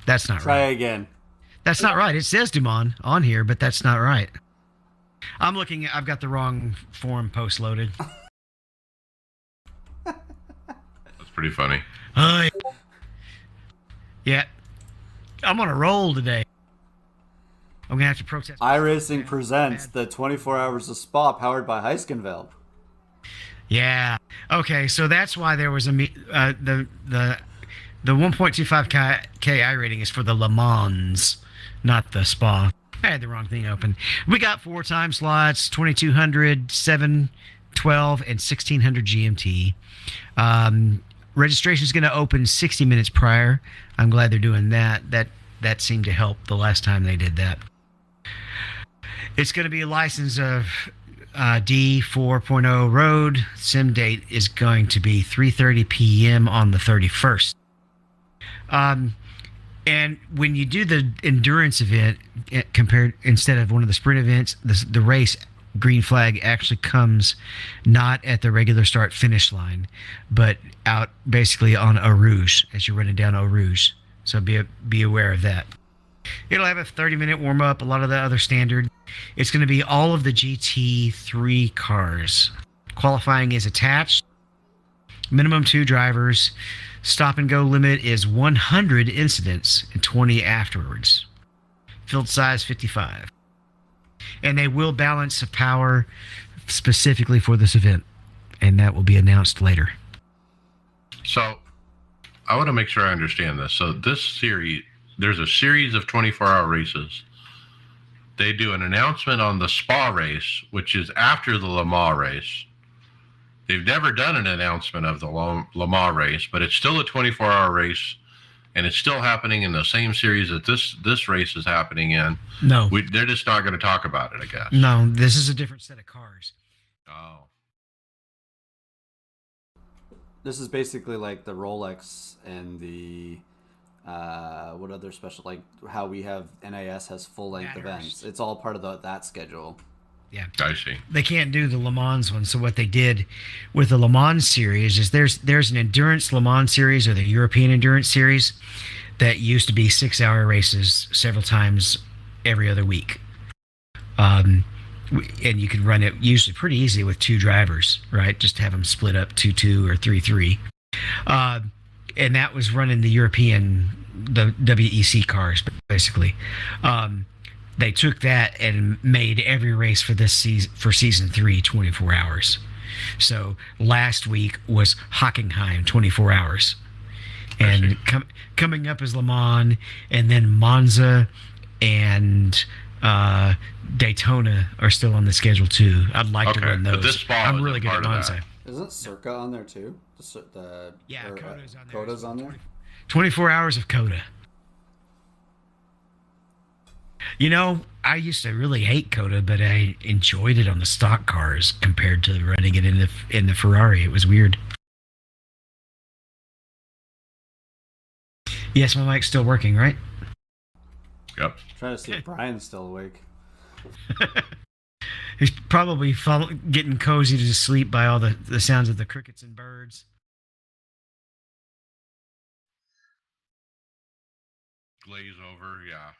that's not Try right. again. That's not right. It says Du Mans on here, but that's not right. I've got the wrong forum post loaded. That's pretty funny. Yeah. I'm on a roll today. I'm going to have to protest. iRacing presents the 24 Hours of Spa powered by Heiskenveld. Yeah. Okay, so that's why there was the 1.25K I rating is for the Le Mans, not the Spa. I had the wrong thing open. We got 4 time slots: 2200, 7, 12, and 1600 GMT. Registration is going to open 60 minutes prior. I'm glad they're doing that. That seemed to help the last time they did that. It's going to be a license of D 4.0 road. Sim date is going to be 3:30 p.m. on the 31st. And when you do the endurance event, instead of one of the sprint events, the race green flag actually comes not at the regular start finish line, but out basically on Eau Rouge as you're running down Eau Rouge. So be aware of that. It'll have a 30-minute warm-up, a lot of the other standard. It's going to be all of the GT3 cars. Qualifying is attached. Minimum 2 drivers. Stop and go limit is 100 incidents and 20 afterwards. Field size 55. And they will balance the power specifically for this event. And that will be announced later. So I want to make sure I understand this. So this series, there's a series of 24-hour races. They do an announcement on the Spa race, which is after the Le Mans race. They've never done an announcement of the Le Mans race, but it's still a 24-hour race, and it's still happening in the same series that this race is happening in. No. They're just not going to talk about it, I guess. No, this is a different set of cars. Oh. This is basically like the Rolex and the what other special, like how we have NAS has full length events. It's all part of that schedule. Yeah, I see. They can't do the Le Mans one. So what they did with the Le Mans series is there's an endurance Le Mans series, or the European endurance series, that used to be 6-hour races several times every other week. And you could run it usually pretty easy with 2 drivers, right? Just have them split up 2-2 or 3-3. And that was running the European, the WEC cars, basically. They took that and made every race for this season, for season 3, 24 hours. So last week was Hockenheim, 24 hours. And coming up is Le Mans, and then Monza and Daytona are still on the schedule too. I'd like to run those. But this Spa I'm really good at Monza. Isn't Circa on there too? Coda's on there. 24 hours of Coda. You know, I used to really hate Coda, but I enjoyed it on the stock cars compared to running it in the Ferrari. It was weird. Yes, my mic's still working, right? Yep. Trying to see if Brian's still awake. He's probably getting cozy to sleep by all the sounds of the crickets and birds. Glaze over, yeah.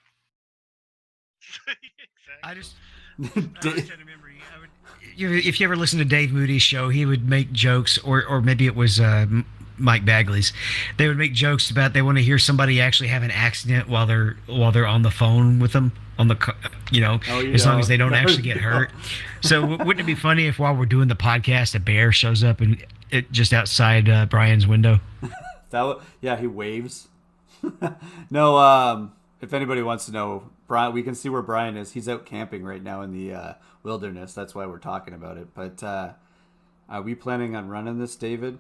Exactly. I was trying to remember. If you ever listen to Dave Moody's show, he would make jokes, or maybe it was Mike Bagley's. They would make jokes about they want to hear somebody actually have an accident while they're on the phone with them on the, as long as they don't actually get hurt. So wouldn't it be funny if while we're doing the podcast, a bear shows up and just outside Brian's window? He waves. No, if anybody wants to know, Brian, we can see where Brian is. He's out camping right now in the wilderness. That's why we're talking about it. But are we planning on running this, David?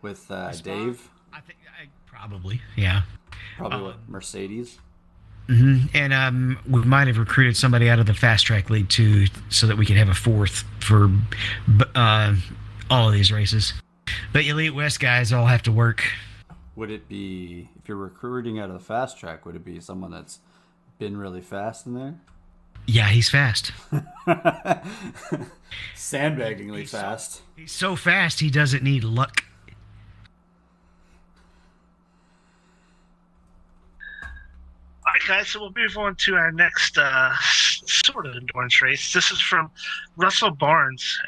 With Dave? I think probably, yeah. Probably what, Mercedes? And we might have recruited somebody out of the fast track league too, so that we could have a fourth for all of these races. But Elite West guys all have to work. Would it be, if you're recruiting out of the fast track, would it be someone that's been really fast in there? Yeah, he's fast. Sandbaggingly fast. He's so fast he doesn't need luck. All right, guys, so we'll move on to our next sort of endurance race. This is from Russell Barnes.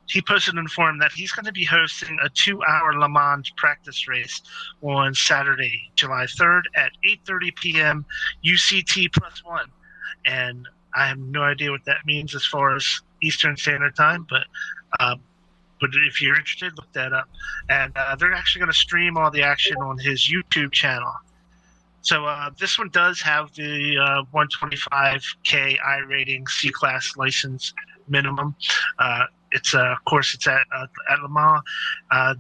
He posted and informed that he's going to be hosting a 2-hour Le Mans practice race on Saturday, July 3rd at 8:30 p.m. UCT +1. And I have no idea what that means as far as Eastern Standard Time, but if you're interested, look that up. And they're actually going to stream all the action on his YouTube channel. So this one does have the 125K iRating C-Class license minimum. It's of course it's at Le Mans.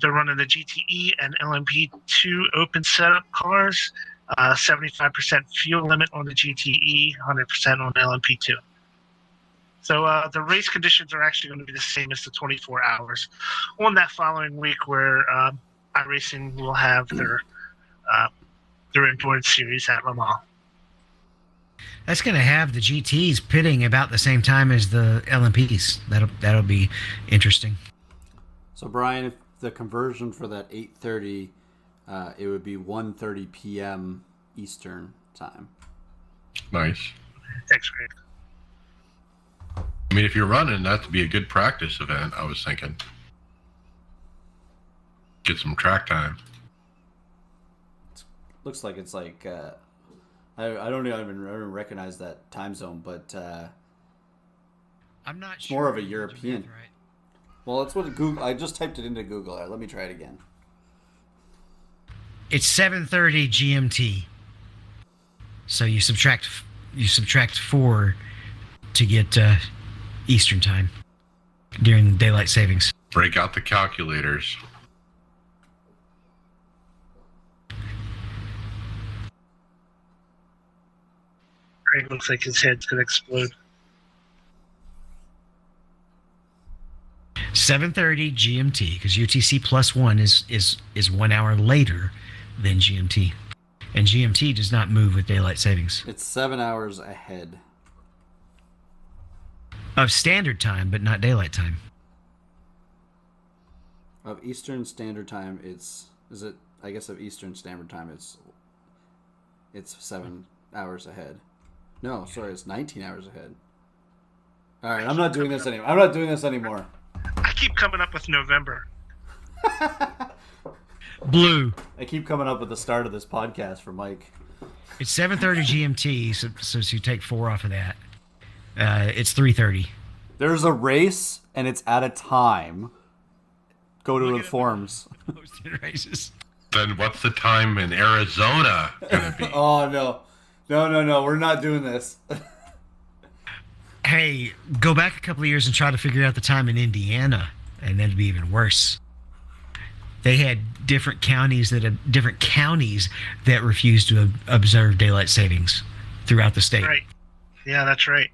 They're running the GTE and LMP2 open setup cars. 75% fuel limit on the GTE, 100% on LMP2. So the race conditions are actually going to be the same as the 24 hours. On that following week, where iRacing will have their endurance series at Le Mans. That's going to have the GTs pitting about the same time as the LMPs. That'll be interesting. So Brian, if the conversion for that 8:30, it would be 1:30 p.m. Eastern time. Nice. Thanks, Greg. I mean, if you're running, that'd be a good practice event, I was thinking. Get some track time. Looks like it's like I don't even recognize that time zone, but I'm not it's sure. more of a European. Right. Well, that's what Google. I just typed it into Google. Let me try it again. It's 7:30 GMT. So you subtract 4 to get Eastern time during daylight savings. Break out the calculators. Greg looks like his head's going to explode. 7:30 GMT, because UTC +1 is 1 hour later than GMT, and GMT does not move with daylight savings. It's 7 hours ahead Of standard time, but not daylight time. of Eastern Standard Time. I guess of Eastern Standard Time, it's 7 hours ahead. No, sorry, it's 19 hours ahead. All right, I'm not doing this anymore. I keep coming up with November. Blue. I keep coming up with the start of this podcast for Mike. It's 7:30 GMT, so you take 4 off of that. It's 3:30. There's a race, and it's at a time. Go to the forums. Posted races. Then what's the time in Arizona going to be? Oh, no. No. We're not doing this. Hey, go back a couple of years and try to figure out the time in Indiana, and that'd be even worse. They had different counties that refused to observe daylight savings throughout the state. Right. Yeah, that's right.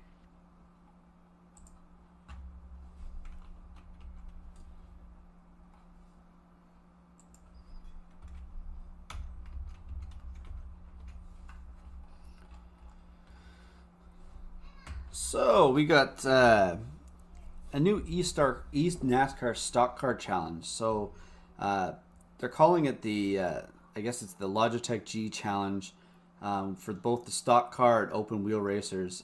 So we got a new East NASCAR Stock Car Challenge. So they're calling it the I guess it's the Logitech G Challenge for both the stock car and open wheel racers.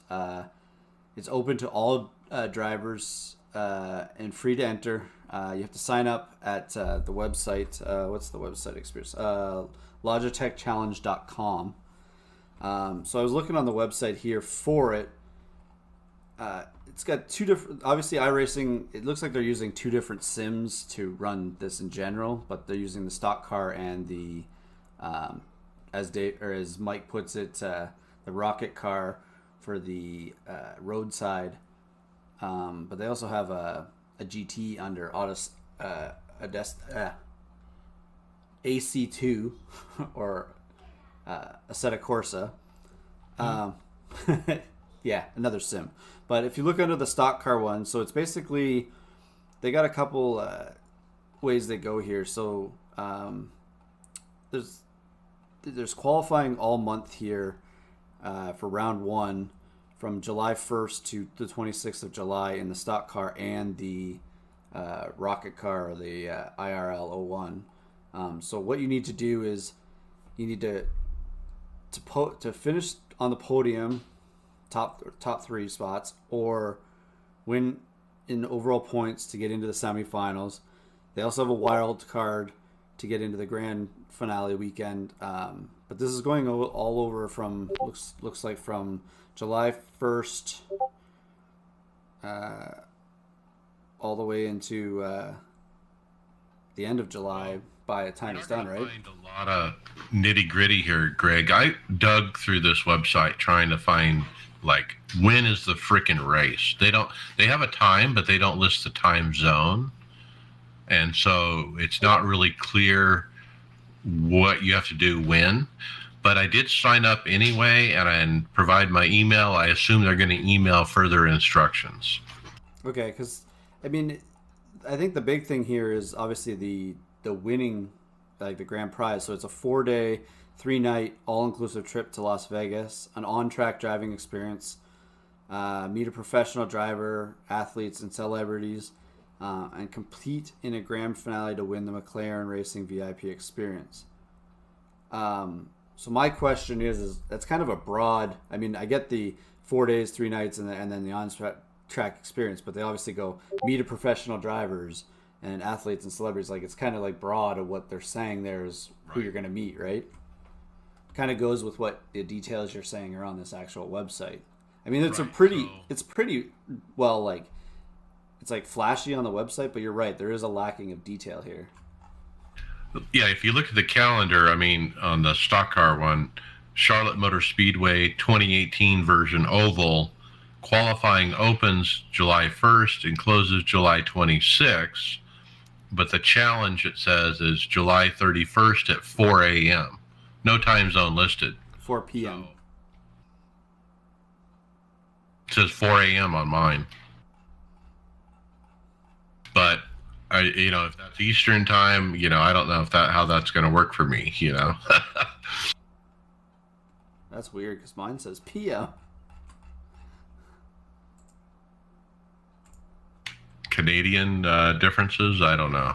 It's open to all drivers and free to enter. You have to sign up at the website. What's the website experience? Logitechchallenge.com. So I was looking on the website here for it. It's got two different. Obviously, iRacing. It looks like they're using two different sims to run this in general, but they're using the stock car and the, as Mike puts it, the rocket car for the roadside. But they also have a GT under AC2 or Assetto Corsa. Yeah, another sim. But if you look under the stock car one, so it's basically they got a couple ways they go here. So there's qualifying all month here for round one from July 1st to the 26th of July in the stock car and the rocket car, or the IRL 01. So what you need to do is you need to finish on the podium, top three spots, or win in overall points to get into the semifinals. They also have a wild card to get into the grand finale weekend. But this is going all over from looks like from July 1st all the way into the end of July by the time it's done, right? Find a lot of nitty gritty here, Greg. I dug through this website trying to find, like, when is the frickin' race? They have a time, but they don't list the time zone. And so it's not really clear what you have to do when. But I did sign up anyway and provide my email. I assume they're going to email further instructions. Okay, because, I mean, I think the big thing here is obviously the winning, like the grand prize. So it's a 4-day, 3-night, all-inclusive trip to Las Vegas, an on-track driving experience, meet a professional driver, athletes, and celebrities, and compete in a grand finale to win the McLaren Racing VIP experience. So my question is that's kind of a broad. I mean, I get the 4 days, 3 nights, and then the on-track experience, but they obviously go meet a professional drivers and athletes and celebrities. Like, it's kind of like broad of what they're saying there is who you're going to meet, right? Kind of goes with what the details you're saying are on this actual website. I mean, it's it's pretty well, like, it's like flashy on the website, but you're right, there is a lacking of detail here. Yeah, if you look at the calendar, I mean, on the stock car one, Charlotte Motor Speedway 2018 version oval, qualifying opens July 1st and closes July 26th, but the challenge, it says, is July 31st at 4 a.m. No time zone listed. 4 p.m. It says 4 a.m. on mine. But if that's Eastern time, I don't know how that's going to work for me, That's weird because mine says PM. Canadian differences, I don't know.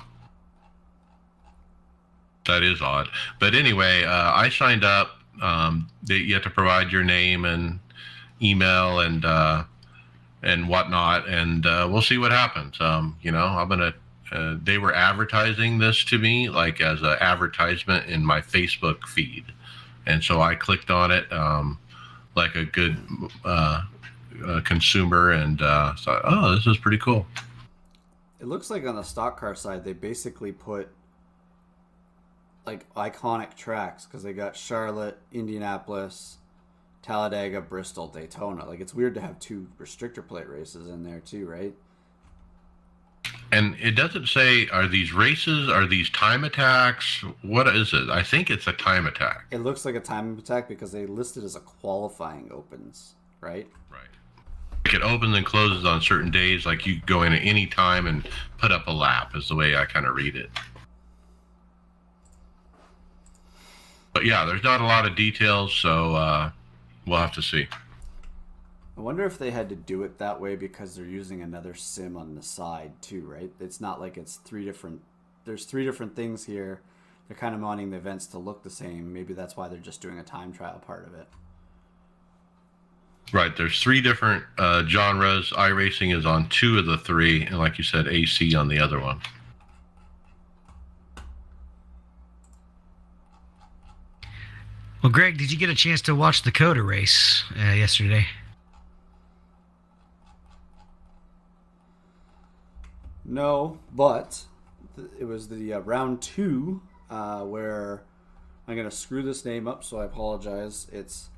That is odd. But anyway, I signed up. You have to provide your name and email and whatnot, and we'll see what happens. I'm gonna. They were advertising this to me like as an advertisement in my Facebook feed, and so I clicked on it like a good consumer, and thought, oh, this is pretty cool. It looks like on the stock car side they basically put like iconic tracks because they got Charlotte, Indianapolis, Talladega, Bristol, Daytona. Like, it's weird to have 2 restrictor plate races in there too, right? And it doesn't say, are these races, are these time attacks? What is it? I think it's a time attack. It looks like a time attack because they listed as a qualifying opens, right? Right. Like, it opens and closes on certain days. Like, you go in at any time and put up a lap is the way I kind of read it. But yeah, there's not a lot of details, so we'll have to see. I wonder if they had to do it that way because they're using another sim on the side too, right? It's not like it's 3 different... There's 3 different things here. They're kind of wanting the events to look the same. Maybe that's why they're just doing a time trial part of it. Right, there's 3 different genres. iRacing is on 2 of the 3, and like you said, AC on the other one. Well, Greg, did you get a chance to watch the COTA race yesterday? No, but it was the round 2 where I'm going to screw this name up, so I apologize. It's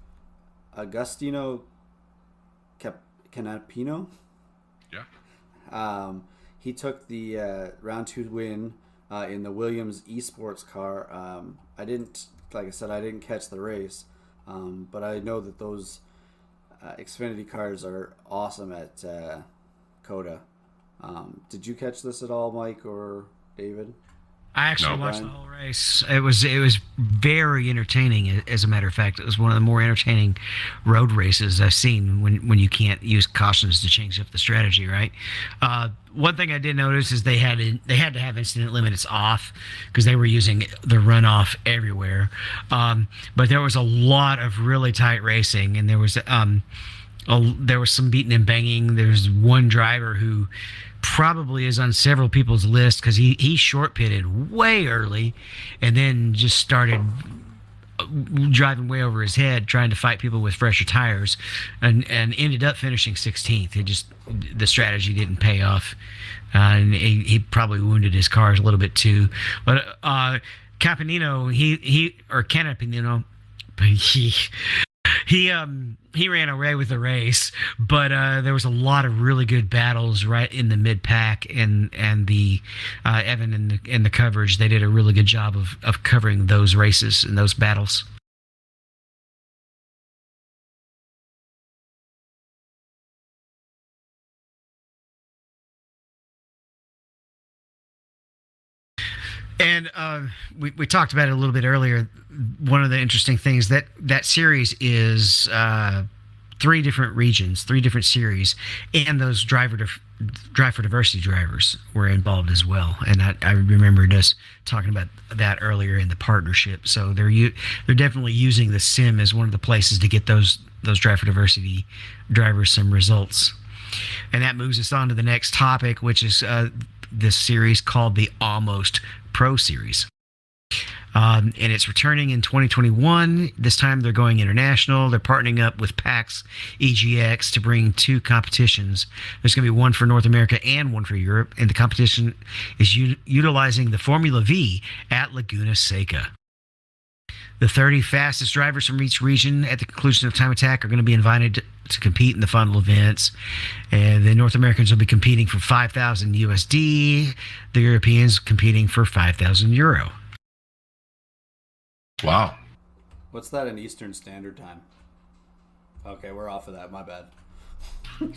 Agostino Canapino. Yeah. He took the round 2 win in the Williams esports car. I didn't catch the race, But I know that those Xfinity cars are awesome at COTA. Did you catch this at all, Mike or David? I actually No. watched the whole race. It was very entertaining. As a matter of fact, it was one of the more entertaining road races I've seen when you can't use cautions to change up the strategy. Right. One thing I did notice is they had to have incident limits off because they were using the runoff everywhere. But there was a lot of really tight racing, and there was some beating and banging. There's one driver who probably is on several people's list because he short pitted way early and then just started driving way over his head trying to fight people with fresher tires and ended up finishing 16th. The strategy didn't pay off, and he probably wounded his cars a little bit too. But Campanino, Canapino, he ran away with the race, but there was a lot of really good battles right in the mid pack, and the Evan and the coverage. They did a really good job of covering those races and those battles. And we talked about it a little bit earlier. One of the interesting things that series is 3 different regions, 3 different series, and those Drive for Diversity drivers were involved as well. And I remembered us talking about that earlier in the partnership. So they're definitely using the sim as one of the places to get those Drive for Diversity drivers some results. And that moves us on to the next topic, which is this series called the Almost Pro Series. And it's returning in 2021. This time they're going international. They're partnering up with PAX EGX to bring 2 competitions. There's going to be one for North America and one for Europe. And the competition is utilizing the Formula V at Laguna Seca. The 30 fastest drivers from each region at the conclusion of time attack are going to be invited to compete in the final events. And the North Americans will be competing for 5,000 USD. The Europeans competing for 5,000 euro. Wow. What's that in Eastern Standard Time? Okay, we're off of that. My bad.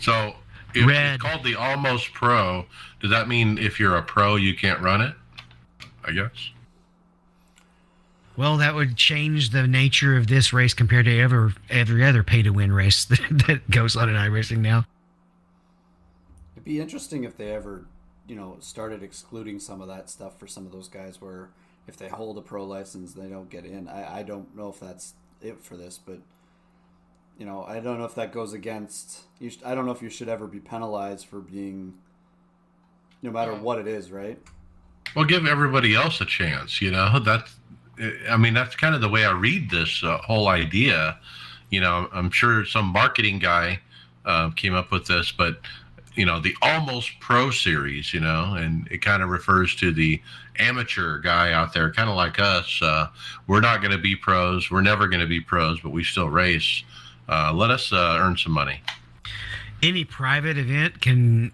So if it's called the Almost Pro, does that mean if you're a pro, you can't run it? I guess. Well, that would change the nature of this race compared to every other pay-to-win race that goes on in iRacing now. It'd be interesting if they ever, started excluding some of that stuff for some of those guys where if they hold a pro license, they don't get in. I don't know if that's it for this, but, I don't know if that goes against... I don't know if you should ever be penalized for being, no matter what it is, right? Well, give everybody else a chance, that's kind of the way I read this whole idea. I'm sure some marketing guy came up with this, but the Almost Pro Series, and it kind of refers to the amateur guy out there, kind of like us. We're not going to be pros. We're never going to be pros, but we still race. Let us earn some money. Any private event can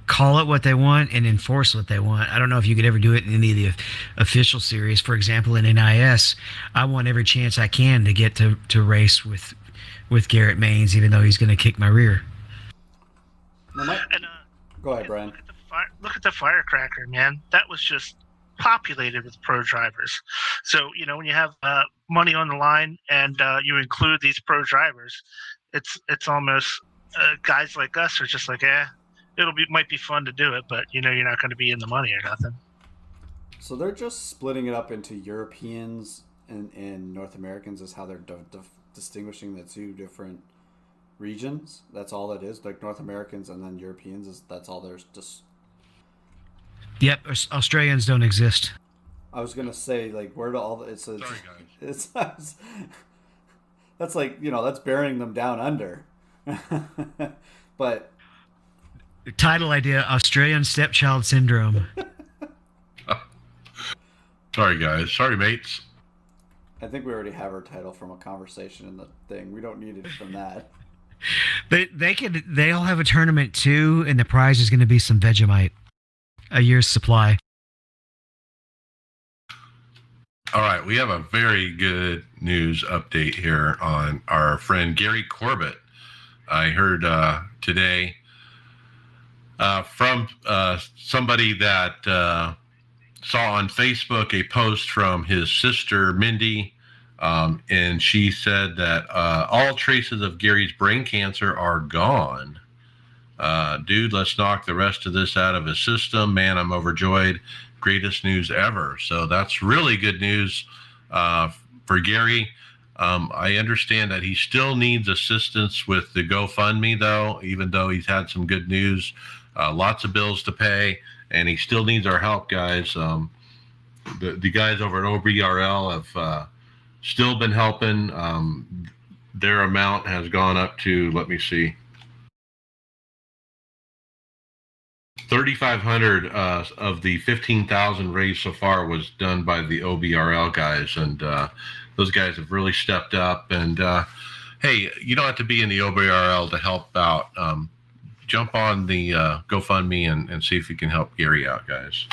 call it what they want and enforce what they want. I don't know if you could ever do it in any of the official series. For example, in NIS, I want every chance I can to get to race with Garrett Maines, even though he's going to kick my rear. Go ahead, Brian. Look at the Firecracker, man. That was just populated with pro drivers. So, when you have money on the line and you include these pro drivers, it's almost guys like us are just like, might be fun to do it, but you're not going to be in the money or nothing. So they're just splitting it up into Europeans and North Americans is how they're distinguishing the 2 different regions. That's all it is. Like North Americans and then Europeans that's all there's just. Yep, Australians don't exist. I was gonna say where do all the Sorry, guys. That's that's burying them down under. But. Title idea: Australian Stepchild Syndrome. Sorry, guys. Sorry, mates. I think we already have our title from a conversation in the thing. We don't need it from that. They'll have a tournament too, and the prize is going to be some Vegemite, a year's supply. All right, we have a very good news update here on our friend Gary Corbett. I heard today from somebody that saw on Facebook a post from his sister Mindy, and she said that all traces of Gary's brain cancer are gone. Dude, let's knock the rest of this out of his system. Man, I'm overjoyed. Greatest news ever. So that's really good news for Gary. I understand that he still needs assistance with the GoFundMe, though, even though he's had some good news, lots of bills to pay, and he still needs our help, guys. The guys over at OBRL have still been helping. Their amount has gone up to, let me see, 3,500 of the 15,000 raised so far was done by the OBRL guys, and those guys have really stepped up. And hey, you don't have to be in the OBRL to help out. Jump on the GoFundMe and see if you can help Gary out, guys.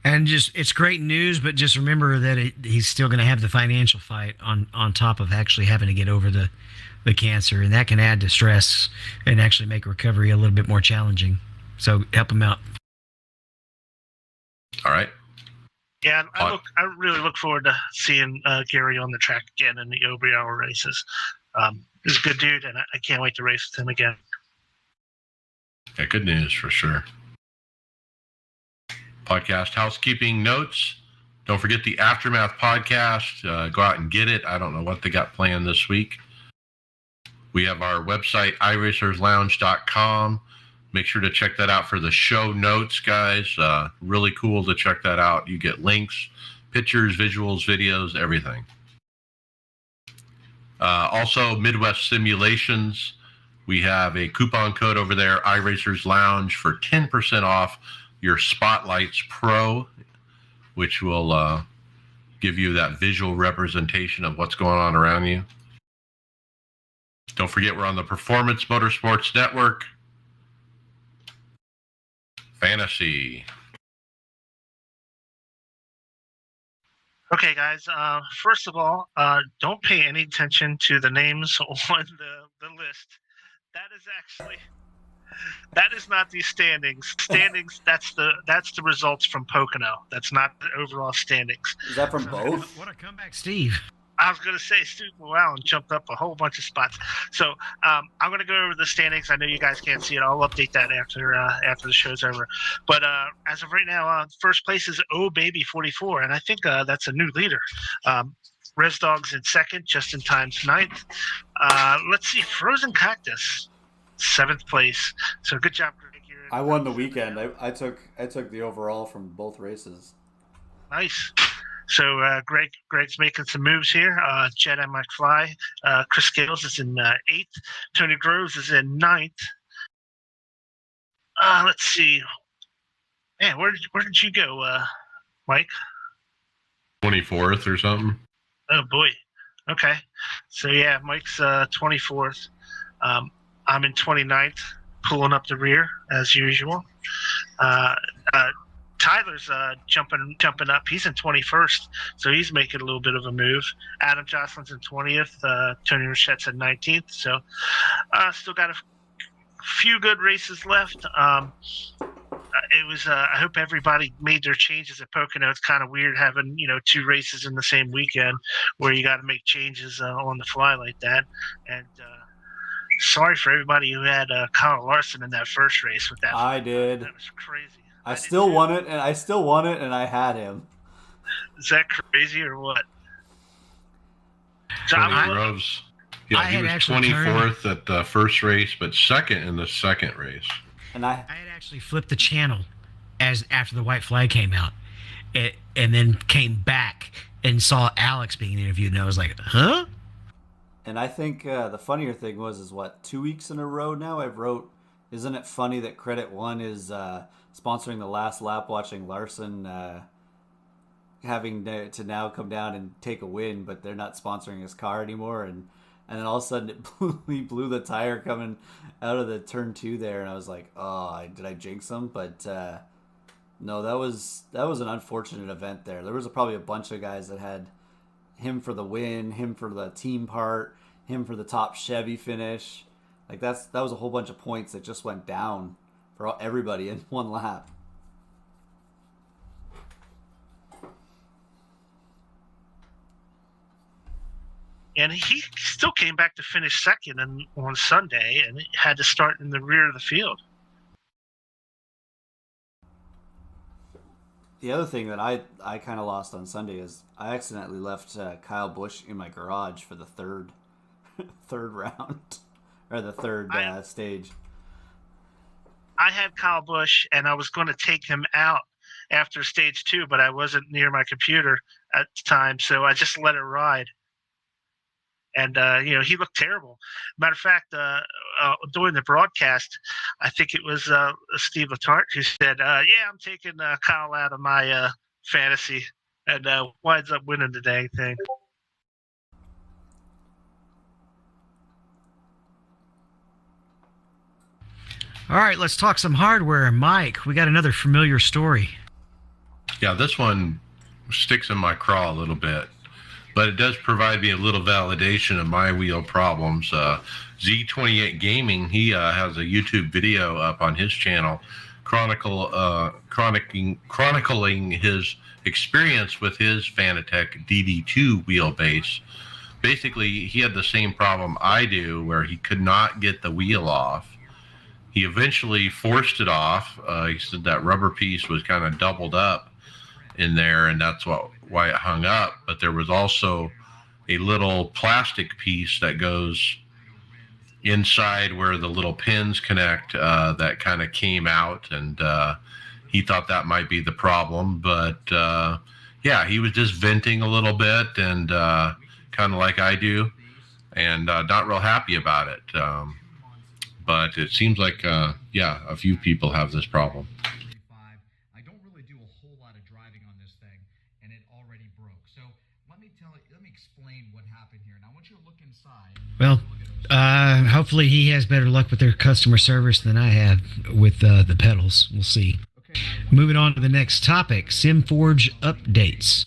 And it's great news, but just remember that he's still going to have the financial fight on top of actually having to get over the cancer, and that can add to stress and actually make recovery a little bit more challenging. So help him out. All right. Yeah, I really look forward to seeing Gary on the track again in the OBR races. He's a good dude, and I can't wait to race with him again. Yeah, good news for sure. Podcast housekeeping notes. Don't forget the Aftermath podcast. Go out and get it. I don't know what they got planned this week. We have our website, iRacersLounge.com. Make sure to check that out for the show notes, guys. Really cool to check that out. You get links, pictures, visuals, videos, everything. Also, Midwest Simulations. We have a coupon code over there, iRacers Lounge, for 10% off your Spotlights Pro, which will give you that visual representation of what's going on around you. Don't forget, we're on the Performance Motorsports Network. Fantasy. Okay, guys. First of all, don't pay any attention to the names on the list. That is not the standings. Standings. That's the results from Pocono. That's not the overall standings. Is that from both? What a comeback, Steve. I was going to say Steve Llewellyn jumped up a whole bunch of spots. So I'm going to go over the standings. I know you guys can't see it. I'll update that after the show's over. But as of right now, first place is Oh Baby 44, and I think that's a new leader. Res Dog's in second, Just in Time's ninth. Let's see, Frozen Cactus, 7th place. So good job, Greg. I won the weekend. I took the overall from both races. Nice. So Greg's making some moves here. Jedi McFly, Chris Gales is in 8th. Tony Groves is in 9th. Let's see. Man, where did you go, Mike? 24th or something. Oh boy. Okay. So yeah, Mike's 24th. I'm in 29th, pulling up the rear as usual. Tyler's jumping up. He's in 21st, so he's making a little bit of a move. Adam Jocelyn's in 20th. Tony Rochette's in 19th. So still got a few good races left. It was. I hope everybody made their changes at Pocono. It's kind of weird having 2 races in the same weekend where you got to make changes on the fly like that. And sorry for everybody who had Kyle Larson in that first race with that. I did. That was crazy. I still won it, and I had him. Is that crazy or what? Tony Groves. Yeah, he was 24th at the first race, but second in the second race. And I had actually flipped the channel after the white flag came out, and then came back and saw Alex being interviewed, and I was like, huh? And I think the funnier thing is 2 weeks in a row now I've wrote, isn't it funny that Credit One is sponsoring the last lap, watching Larson having to now come down and take a win, but they're not sponsoring his car anymore, and then all of a sudden he blew the tire coming out of the turn 2 there, and I was like, oh, did I jinx him? But No, that was an unfortunate event there. There was probably a bunch of guys that had him for the win, him for the team part, him for the top Chevy finish. Like that was a whole bunch of points that just went down for everybody in one lap. And he still came back to finish second on Sunday, and had to start in the rear of the field. The other thing that I kind of lost on Sunday is I accidentally left Kyle Busch in my garage for the third round or the third stage. I had Kyle Busch, and I was going to take him out after stage 2, but I wasn't near my computer at the time, so I just let it ride. And, he looked terrible. Matter of fact, during the broadcast, I think it was Steve Letarte who said, yeah, I'm taking Kyle out of my fantasy, and winds up winning the dang thing. All right, let's talk some hardware. Mike, we got another familiar story. Yeah, this one sticks in my craw a little bit, but it does provide me a little validation of my wheel problems. Z28 Gaming, he has a YouTube video up on his channel chronicling his experience with his Fanatec DD2 wheelbase. Basically, he had the same problem I do, where he could not get the wheel off. He eventually forced it off. He said that rubber piece was kind of doubled up in there, and that's why it hung up. But there was also a little plastic piece that goes inside where the little pins connect that kind of came out, and he thought that might be the problem. But yeah, he was just venting a little bit, and kind of like I do, and not real happy about it. But it seems like, a few people have this problem. I don't really do a whole lot of driving on this thing, and it already broke. So let me explain what happened here. And I want you to look inside. Well, hopefully he has better luck with their customer service than I have with the pedals. We'll see. Okay. Moving on to the next topic, SimForge updates.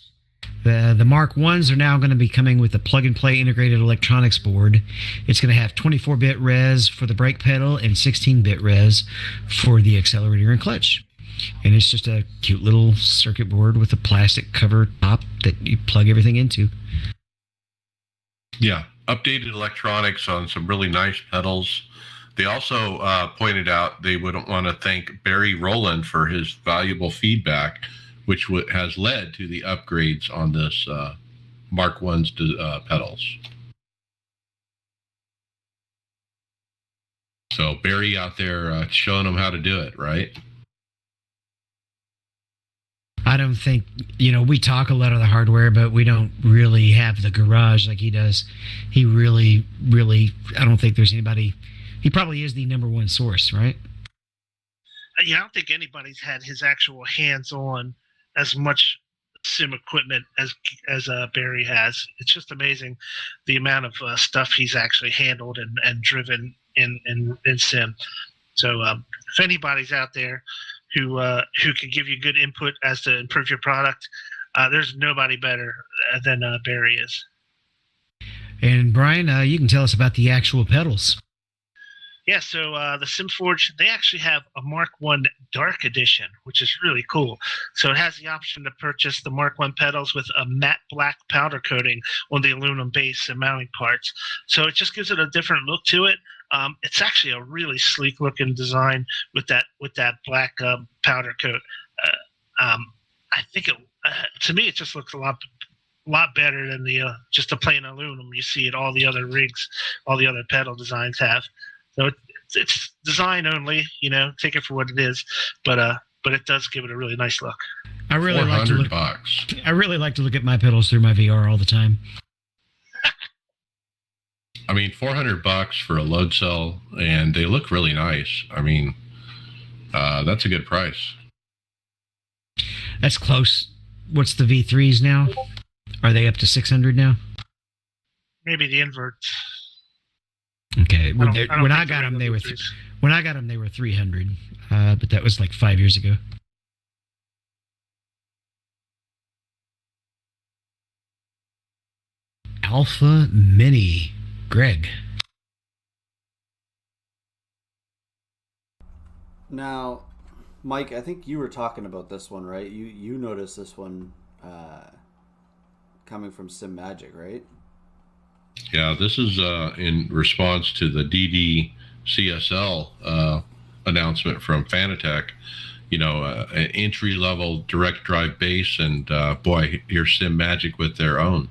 The Mark 1s are now going to be coming with a plug-and-play integrated electronics board. It's going to have 24-bit res for the brake pedal and 16-bit res for the accelerator and clutch. And it's just a cute little circuit board with a plastic cover top that you plug everything into. Yeah, updated electronics on some really nice pedals. They also pointed out they would want to thank Barry Rowland for his valuable feedback, which has led to the upgrades on this Mark 1's pedals. So Barry out there showing them how to do it, right? I don't think, we talk a lot of the hardware, but we don't really have the garage like he does. He really, I don't think there's anybody. He probably is the number one source, right? Yeah, I don't think anybody's had his actual hands-on as much sim equipment as Barry has. It's just amazing the amount of stuff he's actually handled and driven in sim. So if anybody's out there who can give you good input as to improve your product, there's nobody better than Barry is. And Brian, you can tell us about the actual pedals. Yeah, so the SimForge, they actually have a Mark 1 Dark Edition, which is really cool. So it has the option to purchase the Mark 1 pedals with a matte black powder coating on the aluminum base and mounting parts. So it just gives it a different look to it. It's actually a really sleek looking design with that black powder coat. I think to me it just looks a lot better than the just the plain aluminum you see at all the other rigs, all the other pedal designs have. So it's design only, take it for what it is, but it does give it a really nice look. I really like $400. I really like to look at my pedals through my VR all the time. I mean, $400 for a load cell, and they look really nice. I mean, that's a good price. That's close. What's the V3s now? Are they up to 600 now? Maybe the inverts. Okay, when I got them, they were 300. But that was like 5 years ago. Alpha Mini. Greg. Now, Mike, I think you were talking about this one, right? You noticed this one coming from Sim Magic, right? Yeah, this is in response to the DD CSL announcement from Fanatec. An entry-level direct drive base, and boy, here's Sim Magic with their own.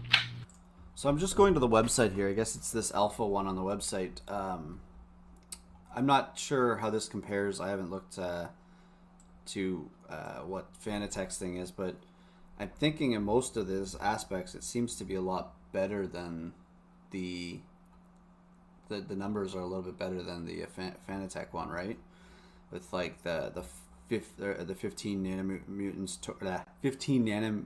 So I'm just going to the website here. I guess it's this alpha one on the website. I'm not sure how this compares. I haven't looked to what Fanatec's thing is, but I'm thinking in most of these aspects, it seems to be a lot better than the numbers are a little bit better than the Fanatec one, right? With like the 15 nanomutants, 15 nanom.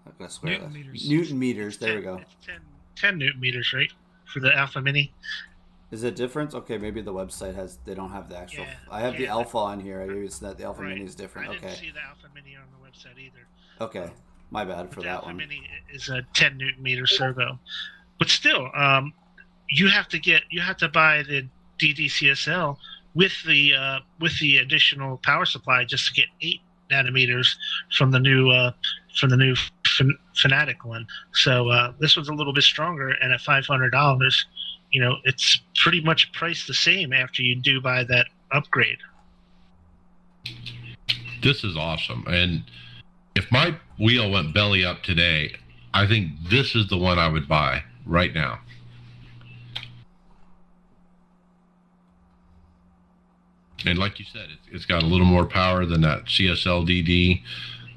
I'm gonna swear Newton meters. Newton meters. There we go. It's 10 Newton meters, right, for the Alpha Mini. Is it different? Okay, maybe the website they don't have the actual. Yeah, I have the Alpha on here. Maybe it's not the Alpha Right. Mini is different. I didn't Okay. see the Alpha Mini on the website either. Okay, my bad But for the that Alpha one. Mini is a 10 Newton meter servo, but still, you have to buy the DDCSL with the additional power supply just to get 8 nanometers from the new Fanatic one. So this one's a little bit stronger, and at $500, it's pretty much priced the same after you do buy that upgrade. This is awesome. And if my wheel went belly up today, I think this is the one I would buy right now. And like you said, it's got a little more power than that CSL DD.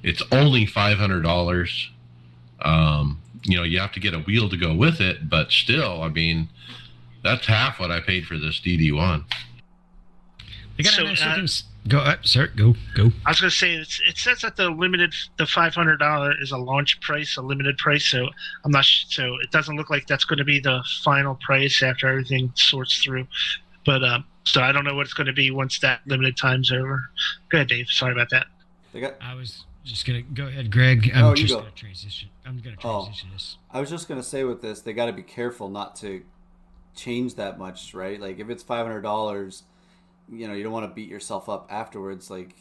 It's only $500. You have to get a wheel to go with it, but still, I mean, that's half what I paid for this DD1. They got So, a nice looking. Go, sir. Go. I was going to say it says that the $500 is a launch price, a limited price. So I'm not. So it doesn't look like that's going to be the final price after everything sorts through. But so I don't know what it's going to be once that limited time's over. Go ahead, Dave. Sorry about that. I was just gonna go ahead, Greg. Oh, I'm you just go. gonna transition. I'm gonna transition this. I was just gonna say with this, they got to be careful not to change that much, right? Like if it's $500, you don't want to beat yourself up afterwards, like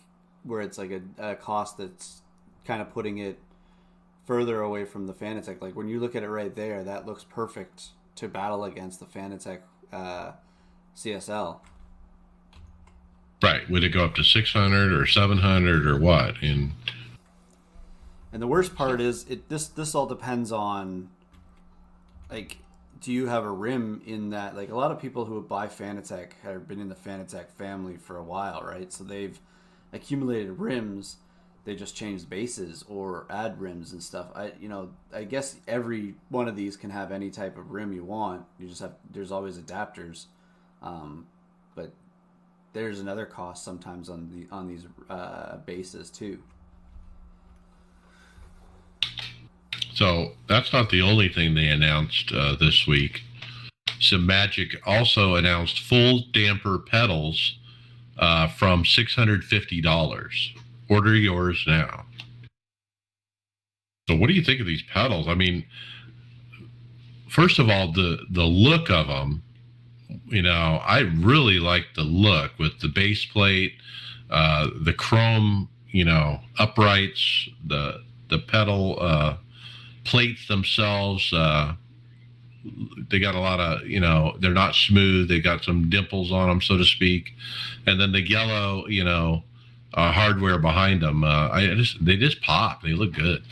where it's like a cost that's kind of putting it further away from the Fanatec. Like when you look at it right there, that looks perfect to battle against the Fanatec CSL. Right. Would it go up to 600 or 700 or what? And the worst part is this all depends on, like, do you have a rim in that? Like a lot of people who would buy Fanatec have been in the Fanatec family for a while, right? So they've accumulated rims. They just change bases or add rims and stuff. I guess every one of these can have any type of rim you want. There's always adapters, but there's another cost sometimes on these bases too. so that's not the only thing they announced this week. Sim Magic also announced full damper pedals from $650. Order yours now. So what do you think of these pedals? I mean, first of all, the look of them, I really like the look with the base plate, the chrome, uprights, the pedal plates themselves. They got a lot of, they're not smooth. They got some dimples on them, so to speak. And then the yellow, hardware behind them. They just pop. They look good.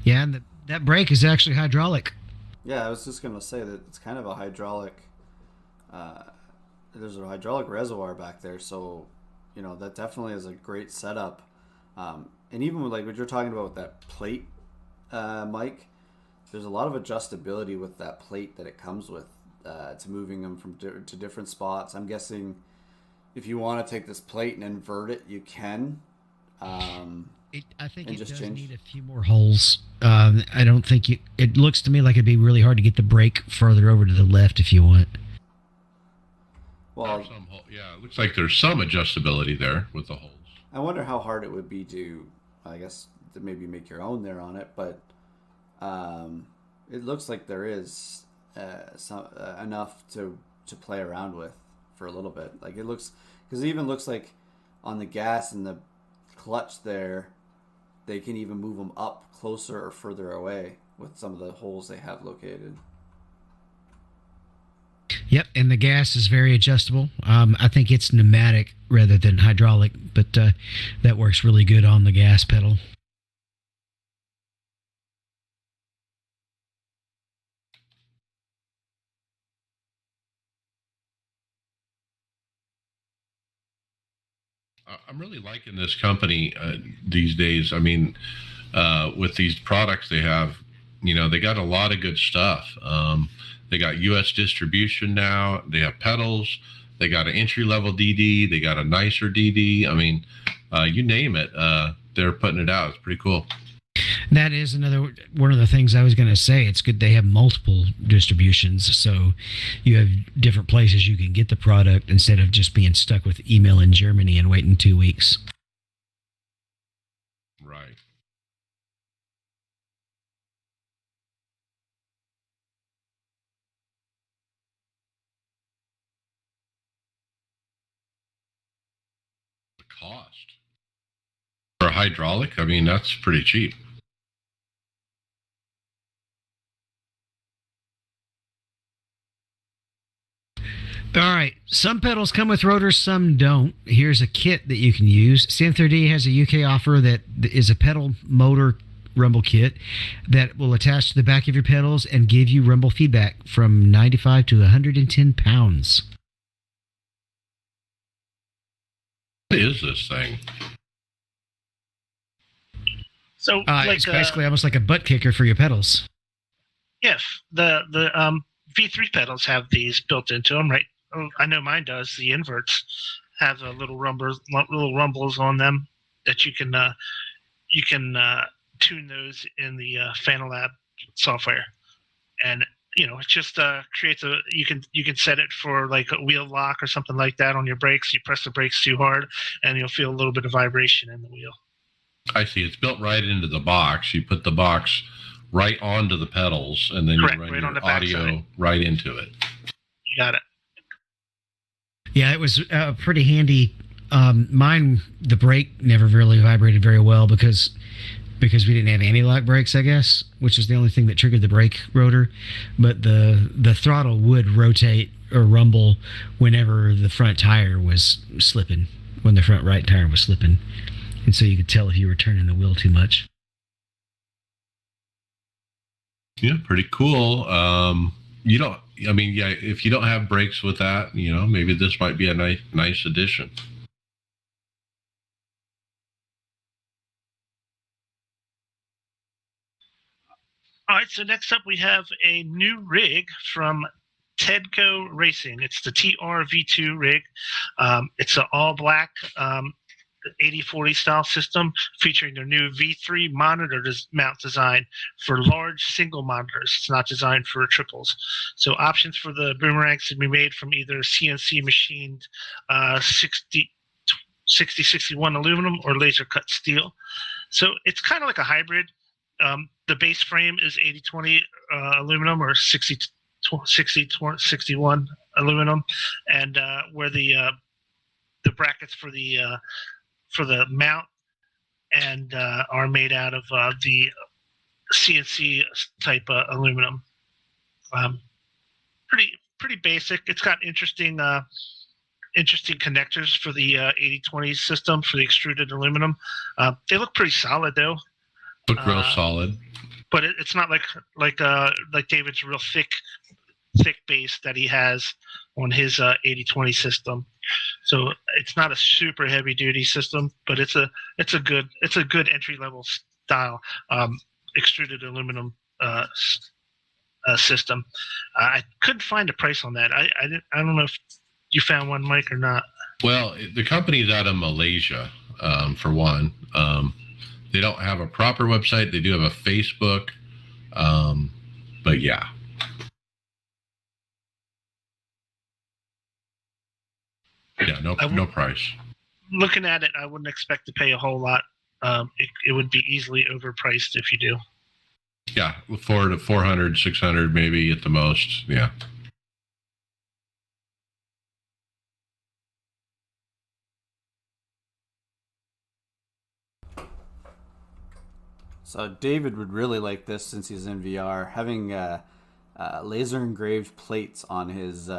Yeah, and that brake is actually hydraulic. Yeah, I was just gonna say that it's kind of a hydraulic. There's a hydraulic reservoir back there, so that definitely is a great setup. And even with like what you're talking about with that plate, Mike, there's a lot of adjustability with that plate that it comes with to moving them from to different spots. I'm guessing if you want to take this plate and invert it, you can. I think and it just does change. need a few more holes. I don't think it looks to me like it'd be really hard to get the brake further over to the left if you want. Well, it looks like there's some adjustability there with the holes. I wonder how hard it would be to, I guess, to maybe make your own there on it. But it looks like there is some enough to play around with for a little bit. Like it looks, because it even looks like on the gas and the clutch there, they can even move them up closer or further away with some of the holes they have located. Yep, and the gas is very adjustable. I think it's pneumatic rather than hydraulic, but that works really good on the gas pedal. I'm really liking this company these days. I mean, with these products they have, they got a lot of good stuff. They got U.S. distribution now. They have pedals. They got an entry-level DD. They got a nicer DD. I mean, you name it, they're putting it out. It's pretty cool. That is another one of the things I was going to say. It's good they have multiple distributions, so you have different places you can get the product instead of just being stuck with email in Germany and waiting 2 weeks. Right. The cost for a hydraulic, I mean, that's pretty cheap. All right. Some pedals come with rotors, some don't. Here's a kit that you can use. Synth3D has a UK offer that is a pedal motor rumble kit that will attach to the back of your pedals and give you rumble feedback from 95 to 110 pounds. What is this thing? So it's basically almost like a butt kicker for your pedals. Yes, the V3 pedals have these built into them, right? I know mine does. The inverts have little rumbles on them that you can tune those in the FanaLab software, and it just creates you can set it for like a wheel lock or something like that on your brakes. You press the brakes too hard, and you'll feel a little bit of vibration in the wheel. I see. It's built right into the box. You put the box right onto the pedals, and then Correct, you run right on your the audio backside. right into it. You got it. Yeah, it was pretty handy. Mine, the brake never really vibrated very well because we didn't have anti-lock brakes, I guess, which is the only thing that triggered the brake rotor. But the throttle would rotate or rumble whenever the front tire was slipping, when the front right tire was slipping. And so you could tell if you were turning the wheel too much. Yeah, pretty cool. If you don't have brakes with that, maybe this might be a nice addition. All right, so next up we have a new rig from Tedco Racing. It's the TRV2 rig. It's an all-black 8040 style system featuring their new V3 monitor mount design for large single monitors. It's not designed for triples. So options for the boomerangs can be made from either CNC machined 6061 aluminum or laser cut steel. So it's kind of like a hybrid. The base frame is 8020 aluminum or 6061 aluminum, and where the brackets for the mount and are made out of the CNC type aluminum. Pretty basic. It's got interesting connectors for the 8020 system for the extruded aluminum. They look pretty solid though. Look real solid. But it's not like David's real thick base that he has on his 8020 system. So it's not a super heavy duty system, but it's a good entry level style extruded aluminum system. I couldn't find a price on that. I don't know if you found one, Mike, or not. Well, the company's out of Malaysia, for one. They don't have a proper website. They do have a Facebook, but yeah. Yeah, no price. Looking at it, I wouldn't expect to pay a whole lot. It would be easily overpriced if you do. Yeah, 400, 600 maybe at the most. Yeah. So David would really like this since he's in VR, having laser engraved plates on his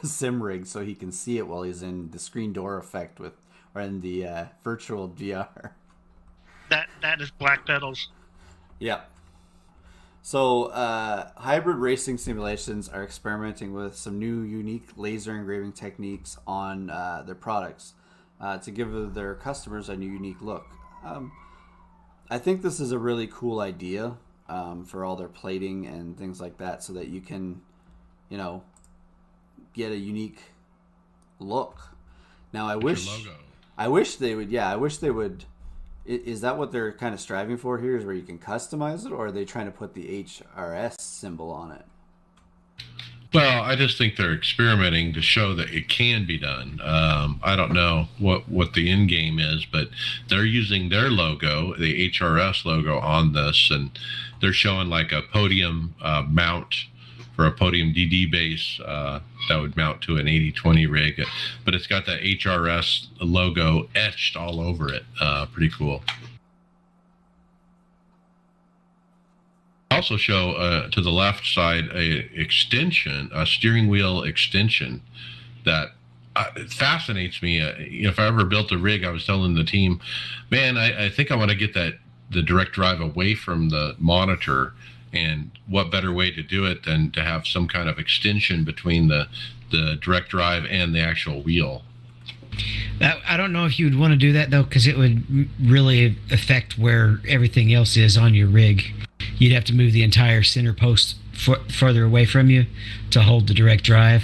sim rig so he can see it while he's in the screen door effect with or in the virtual VR. That is black pedals. Yeah. So, hybrid racing simulations are experimenting with some new, unique laser engraving techniques on their products to give their customers a new, unique look. I think this is a really cool idea for all their plating and things like that, so that you can, you know, get a unique look. Now, I wish they would. Yeah, I wish they would. Is that what they're kind of striving for here? Is where you can customize it, or are they trying to put the HRS symbol on it? Well, I just think they're experimenting to show that it can be done. I don't know what the end game is, but they're using their logo, the HRS logo, on this, and they're showing like a podium mount for a podium DD base that would mount to an 8020 rig, but it's got that HRS logo etched all over it. Pretty cool. Also show to the left side a steering wheel extension that it fascinates me. If I ever built a rig, I was telling the team, man, I think I want to get the direct drive away from the monitor, and what better way to do it than to have some kind of extension between the direct drive and the actual wheel. I don't know if you would want to do that, though, because it would really affect where everything else is on your rig. You'd have to move the entire center post further away from you to hold the direct drive.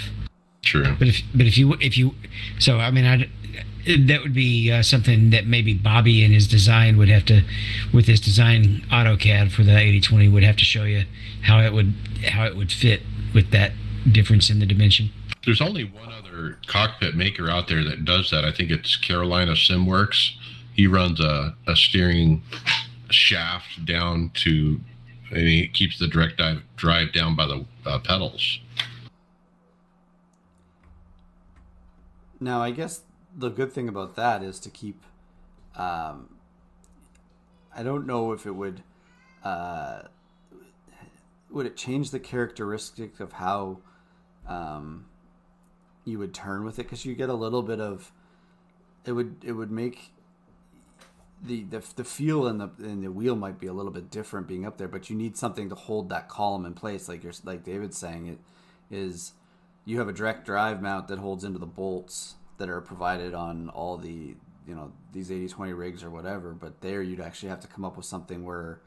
True. But if you so I mean that would be something that maybe Bobby in his design would have to, with his design AutoCAD for the 8020, would have to show you how it would fit with that difference in the dimension. There's only one other cockpit maker out there that does that. I think it's Carolina SimWorks. He runs a steering shaft down to, and he keeps the direct drive down by the pedals. Now, I guess the good thing about that is to keep. I don't know if it would it change the characteristic of how you would turn with it, because you get a little bit of it would make the feel in the wheel might be a little bit different being up there, but you need something to hold that column in place, like David's saying. It is, you have a direct drive mount that holds into the bolts that are provided on all the, these 8020 rigs or whatever, but there you'd actually have to come up with something where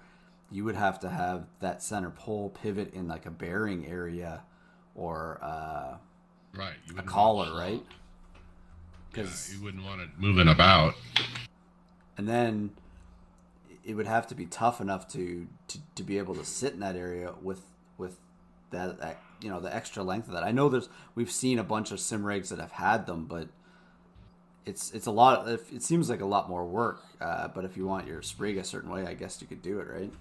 you would have to have that center pole pivot in like a bearing area or right, a collar, right? Because you wouldn't want it moving about. And then it would have to be tough enough to be able to sit in that area with that the extra length of that. I know we've seen a bunch of sim rigs that have had them, but it's a lot. It seems like a lot more work. But if you want your sprig a certain way, I guess you could do it, right?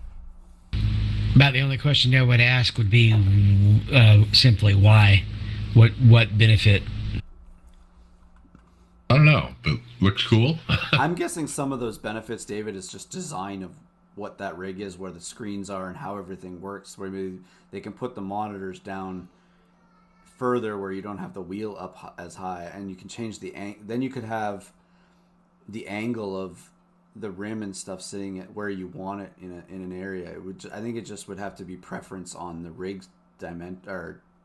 About the only question I would ask would be simply why, what benefit. I don't know, but looks cool. I'm guessing some of those benefits, David, is just design of what that rig is, where the screens are, and how everything works. Where maybe they can put the monitors down further, where you don't have the wheel up as high, and you can change the then you could have the angle of the rim and stuff sitting at where you want it in an area. I think it just would have to be preference on the rig's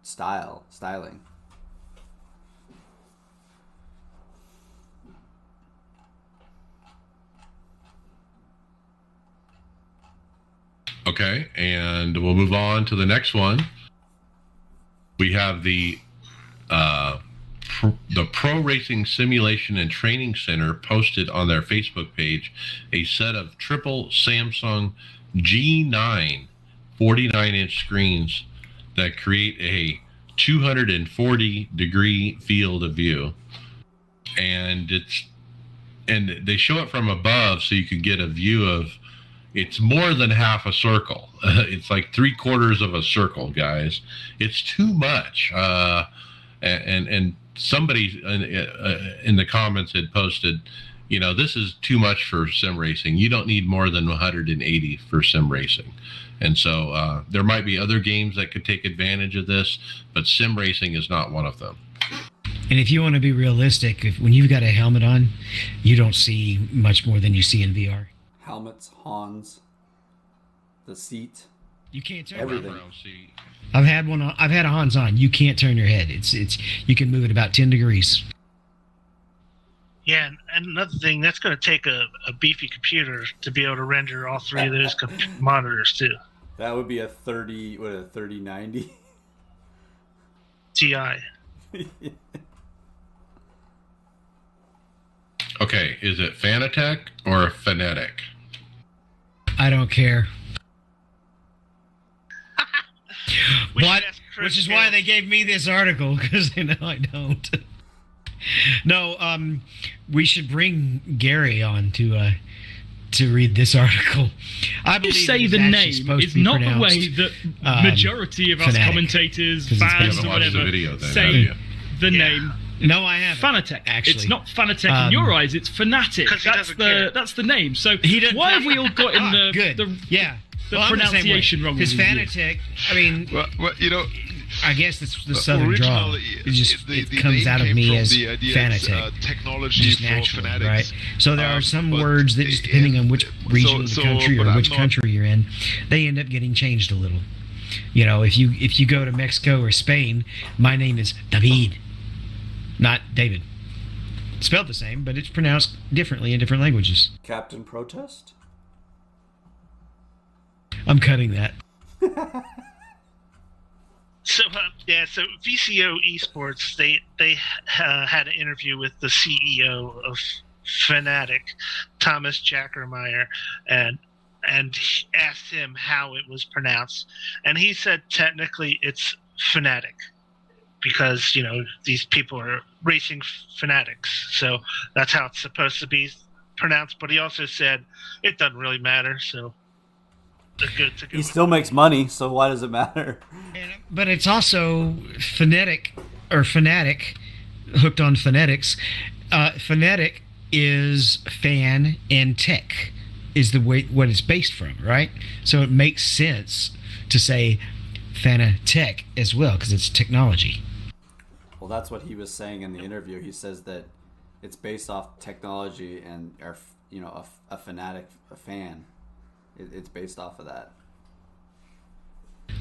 styling. Okay, and we'll move on to the next one. We have the Pro Racing Simulation and Training Center posted on their Facebook page a set of triple Samsung G9 49-inch screens that create a 240-degree field of view, and they show it from above so you can get a view of It's more than half a circle. It's like 3/4 of a circle, guys. It's too much. And somebody in the comments had posted, this is too much for sim racing. You don't need more than 180 for sim racing. And so there might be other games that could take advantage of this, but sim racing is not one of them. And if you want to be realistic, when you've got a helmet on, you don't see much more than you see in VR. Helmets, Hans, the seat. You can't turn everything. I've had one. I've had a Hans on. You can't turn your head. It's. You can move it about 10 degrees. Yeah, and another thing, that's going to take a beefy computer to be able to render all three of those monitors too. That would be a 3090 Ti. Okay, is it Fanatec or Fanatic? I don't care. What? Which is why they gave me this article, because they know I don't. No, we should bring Gary on to read this article. I believe you say the name is not the way that majority of us Fanatic, commentators, fans, or whatever say the name. No, I haven't. Fanatec. Actually, it's not Fanatec in your eyes. It's Fanatic. That's the name. So why have we all got in the pronunciation wrong? Because Fanatec, I mean, I guess it's the southern draw. It comes out of me as Fanatec, technology just naturally, right? So there are some words that, just depending on which region of the country or which country you're in, they end up getting changed a little. If you go to Mexico or Spain, my name is David, not David. Spelled the same, but it's pronounced differently in different languages. Captain Protest? I'm cutting that. So VCO Esports, they had an interview with the CEO of Fanatic, Thomas Jackermeyer, and asked him how it was pronounced, and he said technically it's Fanatic, because these people are racing fanatics, so that's how it's supposed to be pronounced. But he also said it doesn't really matter, so. He still makes money, so why does it matter? But it's also phonetic, or fanatic, hooked on phonetics. Phonetic is fan and tech is the way what it's based from, right? So it makes sense to say Fanatec as well, because it's technology. Well, that's what he was saying in the interview. He says that it's based off technology and a fanatic, a fan. It's based off of that.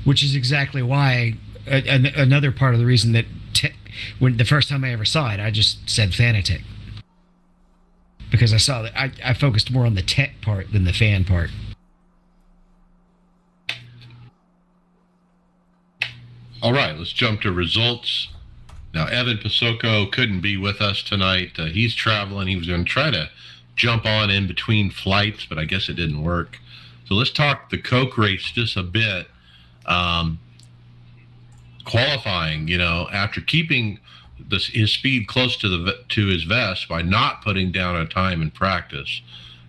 Which is exactly why another part of the reason that when the first time I ever saw it, I just said Fanatec, because I saw that I focused more on the tech part than the fan part. All right, let's jump to results. Now, Evan Pasoko couldn't be with us tonight. He's traveling. He was going to try to jump on in between flights, but I guess it didn't work. So let's talk the Coke race just a bit. Qualifying, after keeping his speed close to his vest by not putting down a time in practice,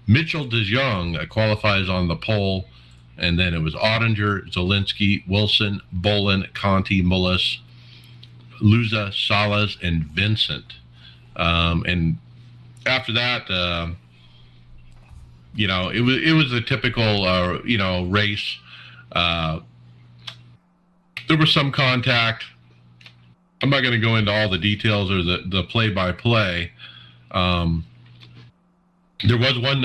Mitchell de Jong qualifies on the pole, and then it was Ottinger, Zielinski, Wilson, Bolin, Conti, Mullis, Luza, Salas, and Vincent. And after that, it was a typical, race. There was some contact. I'm not going to go into all the details or the play-by-play. There was one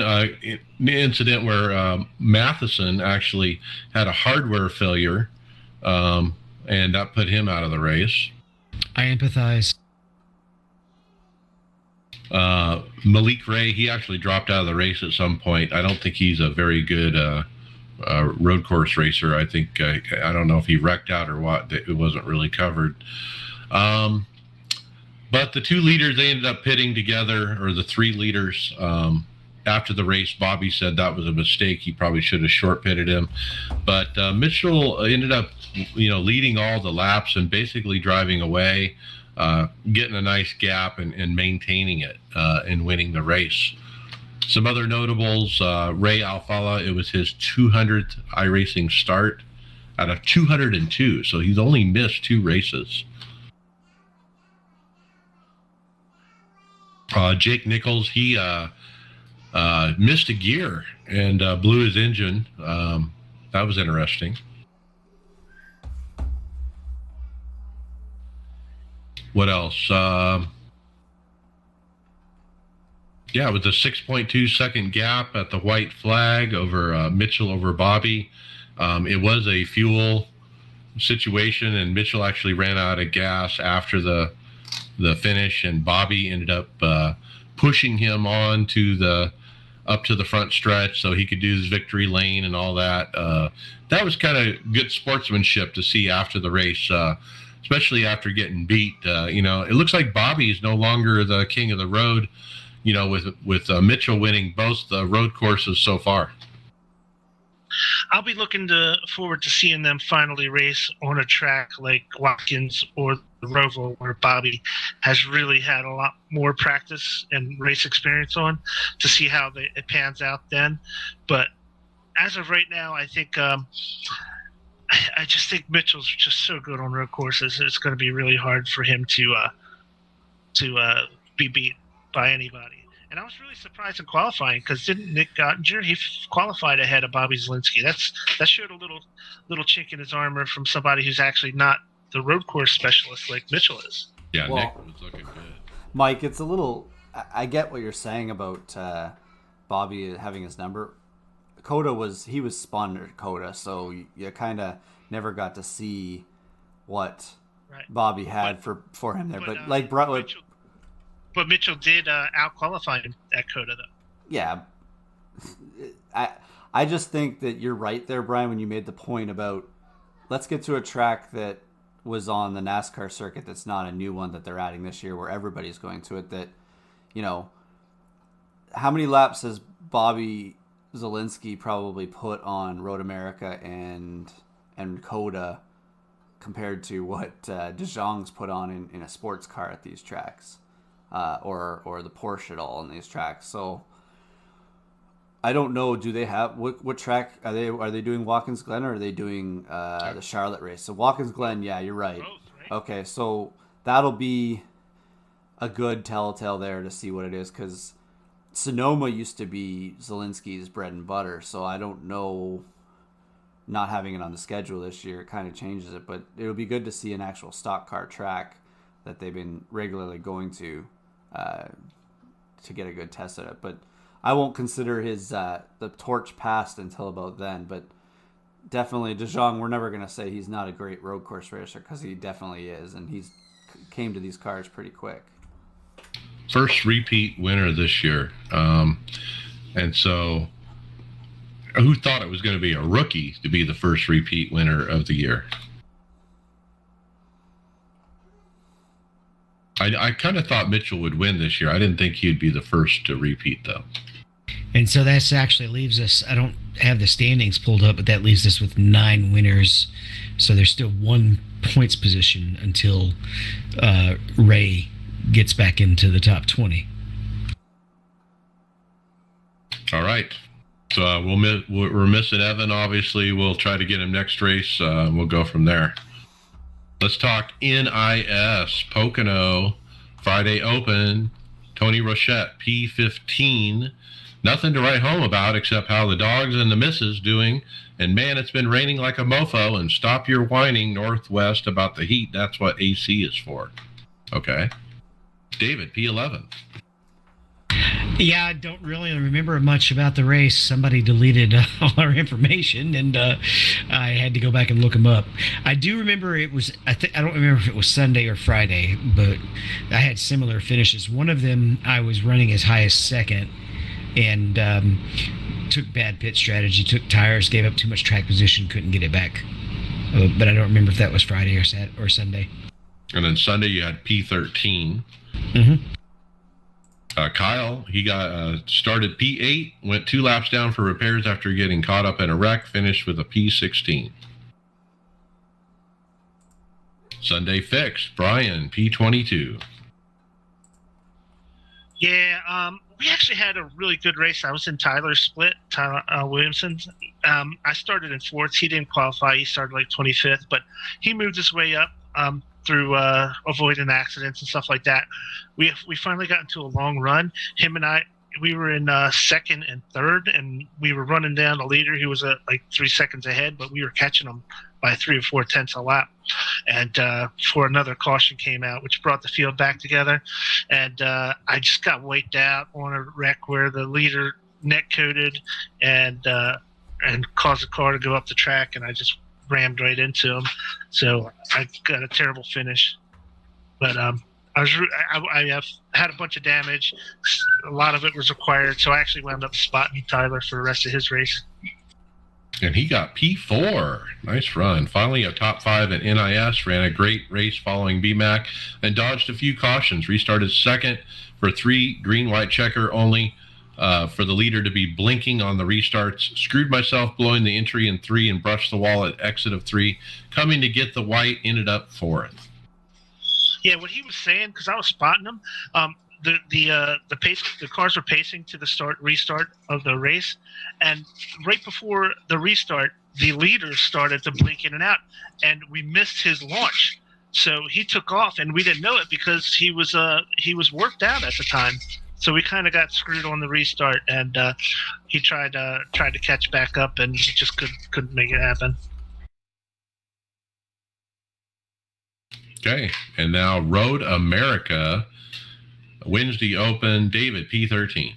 incident where Matheson actually had a hardware failure, and that put him out of the race. I empathize. Malik Ray, he actually dropped out of the race at some point. I don't think he's a very good road course racer. I think I don't know if he wrecked out or what. It wasn't really covered. But the two leaders, they ended up pitting together, or the three leaders. After the race, Bobby said that was a mistake. He probably should have short pitted him. But Mitchell ended up, leading all the laps and basically driving away, getting a nice gap and maintaining it and winning the race. Some other notables, Ray Alfala, it was his 200th iRacing start out of 202, so he's only missed 2 races. Jake Nichols, he missed a gear and blew his engine. That was interesting. What else? Yeah, with the 6.2 second gap at the white flag over Mitchell over Bobby. It was a fuel situation, and Mitchell actually ran out of gas after the finish, and Bobby ended up pushing him on to up to the front stretch so he could do his victory lane and all that. That was kind of good sportsmanship to see after the race, especially after getting beat. It looks like Bobby is no longer the king of the road, with Mitchell winning both the road courses so far. I'll be looking forward to seeing them finally race on a track like Watkins or the Roval, where Bobby has really had a lot more practice and race experience on, to see how it pans out then. But as of right now, I think I just think Mitchell's just so good on road courses. It's going to be really hard for him to be beat by anybody. And I was really surprised in qualifying, because didn't Nick Gottinger, he qualified ahead of Bobby Zielinski. That showed a little chink in his armor from somebody who's actually not the road course specialist like Mitchell is. Yeah, well, Nick was looking good. Mike, it's a little. I get what you're saying about Bobby having his number. Coda was spun at Coda, so you kind of never got to see what Bobby had for him there. But like But Mitchell did out-qualify him at Coda, though. Yeah. I just think that you're right there, Brian, when you made the point about let's get to a track that was on the NASCAR circuit that's not a new one that they're adding this year, where everybody's going to it. That, how many laps has Bobby Zielinski probably put on Road America and Coda compared to what De Jong's put on in a sports car at these tracks? Or the Porsche at all on these tracks. So I don't know. Do they have what track are they? Are they doing Watkins Glen, or are they doing the Charlotte race? So Watkins Glen, yeah, you're right. Both, right? Okay, so that'll be a good telltale there to see what it is, because Sonoma used to be Zielinski's bread and butter. So I don't know. Not having it on the schedule this year kind of changes it, but it'll be good to see an actual stock car track that they've been regularly going to get a good test at it. But I won't consider his the torch passed until about then. But definitely De Jong, we're never going to say he's not a great road course racer, because he definitely is, and he's came to these cars pretty quick. First repeat winner this year, and so who thought it was going to be a rookie to be the first repeat winner of the year? I kind of thought Mitchell would win this year. I didn't think he'd be the first to repeat, though. And so that actually leaves us, I don't have the standings pulled up, but that leaves us with 9 winners. So there's still 1 points position until Ray gets back into the top 20. All right. So we're missing Evan, obviously. We'll try to get him next race. We'll go from there. Let's talk NIS, Pocono, Friday Open, Tony Rochette, P15. Nothing to write home about except how the dogs and the missus doing. And man, it's been raining like a mofo, and stop your whining Northwest about the heat. That's what AC is for. Okay. David, P11. Yeah, I don't really remember much about the race. Somebody deleted all our information, and I had to go back and look them up. I do remember it was, I don't remember if it was Sunday or Friday, but I had similar finishes. One of them, I was running as high as second, and took bad pit strategy, took tires, gave up too much track position, couldn't get it back. But I don't remember if that was Friday or Sunday. And then Sunday you had P13. Mm-hmm. Kyle, he got started P8, went 2 laps down for repairs after getting caught up in a wreck, finished with a P16. Sunday fixed. Brian, P22. Yeah, we actually had a really good race. I was in Tyler's split, Tyler Williamson. I started in fourth. He didn't qualify. He started like 25th, but he moved his way up through avoiding accidents and stuff like that. We finally got into a long run. Him and I, we were in second and third, and we were running down the leader. He was like 3 seconds ahead, but we were catching him by 3 or 4 tenths a lap. And before another caution came out, which brought the field back together. And I just got wiped out on a wreck where the leader net coated and caused the car to go up the track, and I just rammed right into him. So I got a terrible finish. But I have had a bunch of damage. A lot of it was acquired, so I actually wound up spotting Tyler for the rest of his race. And he got P4. Nice run. Finally a top 5 at NIS. Ran a great race following BMAC and dodged a few cautions. Restarted second for 3, green-white checker only for the leader to be blinking on the restarts. Screwed myself blowing the entry in 3 and brushed the wall at exit of 3. Coming to get the white, ended up 4th. Yeah, what he was saying, because I was spotting him, the cars were pacing to the restart of the race, and right before the restart, the leader started to blink in and out, and we missed his launch. So he took off, and we didn't know it because he was worked out at the time. So we kind of got screwed on the restart, and he tried to catch back up, and just couldn't make it happen. Okay, and now Road America, Wednesday Open, David, P13.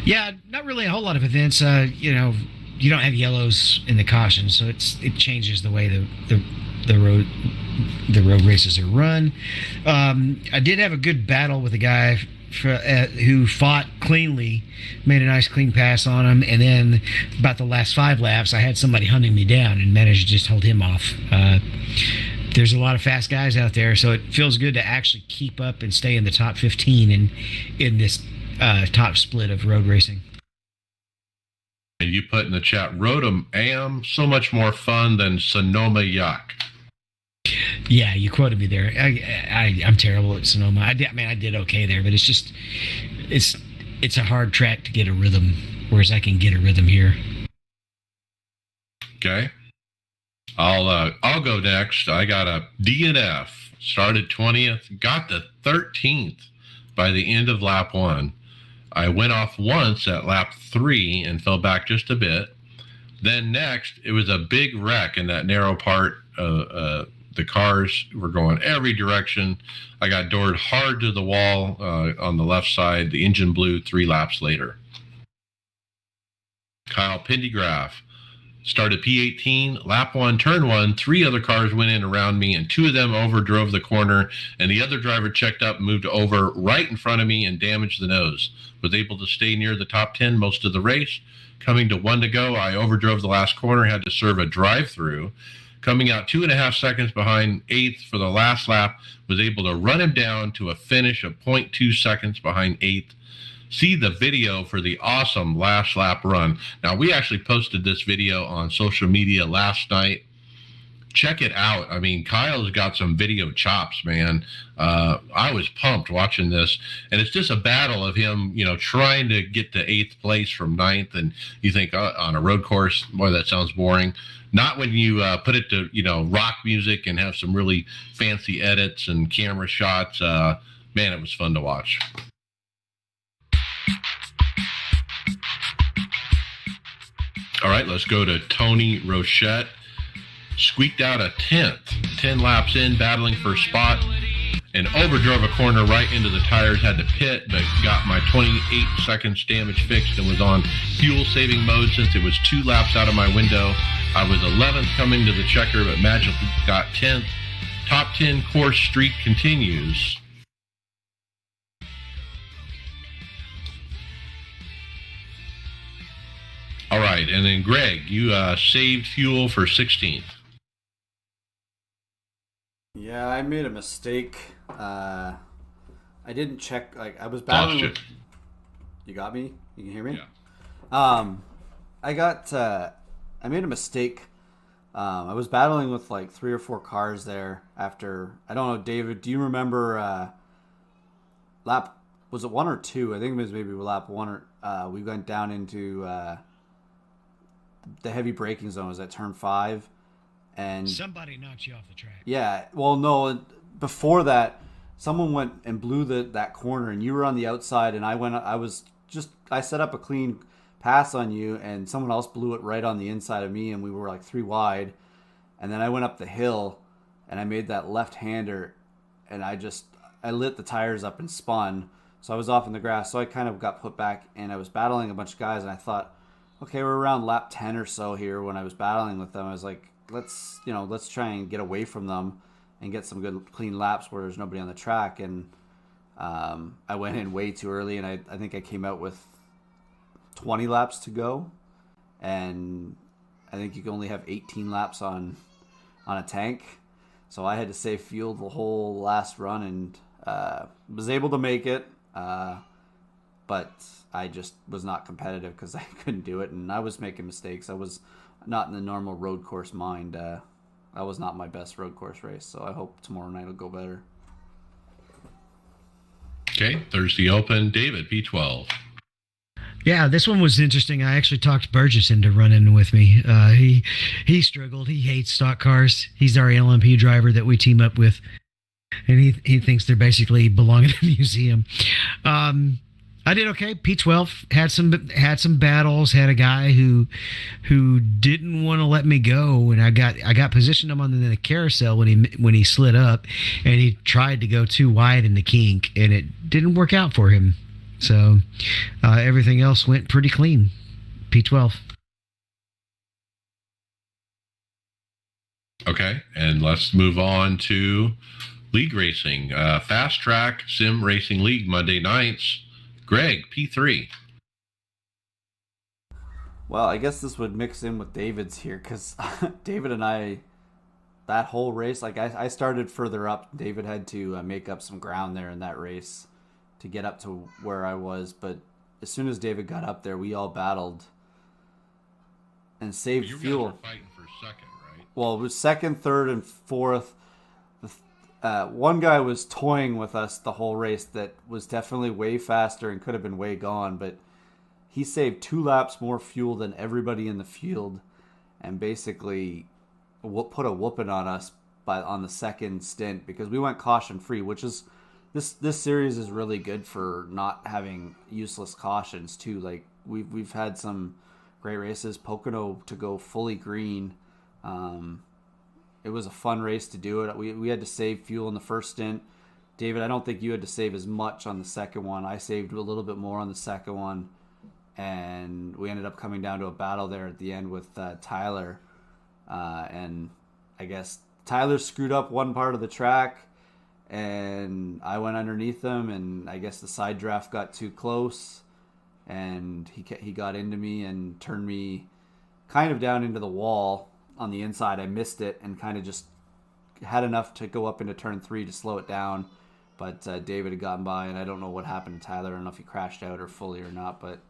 Yeah, not really a whole lot of events. You don't have yellows in the caution, so it changes the way the road races are run. I did have a good battle with a guy who fought cleanly, made a nice clean pass on him, and then about the last 5 laps, I had somebody hunting me down and managed to just hold him off. There's a lot of fast guys out there, so it feels good to actually keep up and stay in the top 15 in this top split of road racing. And you put in the chat, Road AM, so much more fun than Sonoma Yuck. Yeah, you quoted me there. I'm terrible at Sonoma. I did okay there, but it's a hard track to get a rhythm, whereas I can get a rhythm here. Okay. I'll go next. I got a DNF. Started 20th, got to 13th by the end of lap 1. I went off once at lap 3 and fell back just a bit. Then next, it was a big wreck in that narrow part. The cars were going every direction. I got doored hard to the wall on the left side. The engine blew 3 laps later. Kyle Pendergraph. Started P18, lap 1, turn 1, 3 other cars went in around me, and 2 of them overdrove the corner, and the other driver checked up and moved over right in front of me and damaged the nose. Was able to stay near the top 10 most of the race. Coming to 1 to go, I overdrove the last corner, had to serve a drive-through. Coming out 2.5 seconds behind 8th for the last lap, was able to run him down to a finish of 0.2 seconds behind 8th. See the video for the awesome last lap run. Now, we actually posted this video on social media last night. Check it out. I mean, Kyle's got some video chops, man. I was pumped watching this, and it's just a battle of him, trying to get to 8th place from 9th, and you think on a road course, boy, that sounds boring. Not when you put it to, rock music and have some really fancy edits and camera shots. Man, it was fun to watch. All right, let's go to Tony Rochette. Squeaked out a 10th, 10 laps in, battling for a spot, and overdrove a corner right into the tires. Had to pit, but got my 28 seconds damage fixed and was on fuel-saving mode since it was 2 laps out of my window. I was 11th coming to the checker, but magically got 10th. Top 10 course streak continues. All right, and then Greg, you saved fuel for 16th. Yeah, I made a mistake. I didn't check. I was battling. With... You got me? You can hear me? Yeah. I made a mistake. I was battling with 3 or 4 cars there after. I don't know, David. Do you remember lap was it 1 or 2? I think it was maybe lap 1 or we went down into the heavy braking zone. Was at turn 5, and somebody knocked you off the track. Yeah, well, no, before that, someone went and blew that corner, and you were on the outside, and I set up a clean pass on you, and someone else blew it right on the inside of me, and we were like 3 wide, and then I went up the hill, and I made that left-hander, and I lit the tires up and spun, so I was off in the grass, so I kind of got put back, and I was battling a bunch of guys, and I thought, okay, we're around lap 10 or so here when I was battling with them. I was like, let's try and get away from them and get some good clean laps where there's nobody on the track. And I went in way too early, and I think I came out with 20 laps to go, and I think you can only have 18 laps on a tank, so I had to save fuel the whole last run, and was able to make it, but I just was not competitive because I couldn't do it, and I was making mistakes. I was not in the normal road course mind. That was not my best road course race, so I hope tomorrow night will go better. Okay, Thursday Open, David, P12. Yeah, this one was interesting. I actually talked Burgess into running with me. He struggled. He hates stock cars. He's our LMP driver that we team up with, and he thinks they're basically belong in a museum. I did okay. P12 had some battles. Had a guy who didn't want to let me go, and I got positioned him on the carousel when he slid up, and he tried to go too wide in the kink, and it didn't work out for him. So everything else went pretty clean. P12. Okay, and let's move on to League Racing. Fast Track Sim Racing League Monday nights. Greg, P3. Well, I guess this would mix in with David's here, because David and I, that whole race, like I started further up. David had to make up some ground there in that race to get up to where I was. But as soon as David got up there, we all battled and saved fuel. You guys were fighting for second, right? Well, it was second, third, and fourth. One guy was toying with us the whole race that was definitely way faster and could have been way gone, but he saved 2 laps more fuel than everybody in the field, and basically put a whooping on us on the second stint, because we went caution free, which is this series is really good for not having useless cautions too. Like we've had some great races. Pocono to go fully green. It was a fun race to do it. We had to save fuel in the first stint. David, I don't think you had to save as much on the second one. I saved a little bit more on the second one, and we ended up coming down to a battle there at the end with Tyler. And I guess Tyler screwed up one part of the track, and I went underneath him, and I guess the side draft got too close, and he got into me and turned me kind of down into the wall. On the inside, I missed it and kind of just had enough to go up into turn 3 to slow it down, but David had gotten by, and I don't know what happened to Tyler. I don't know if he crashed out or fully or not, but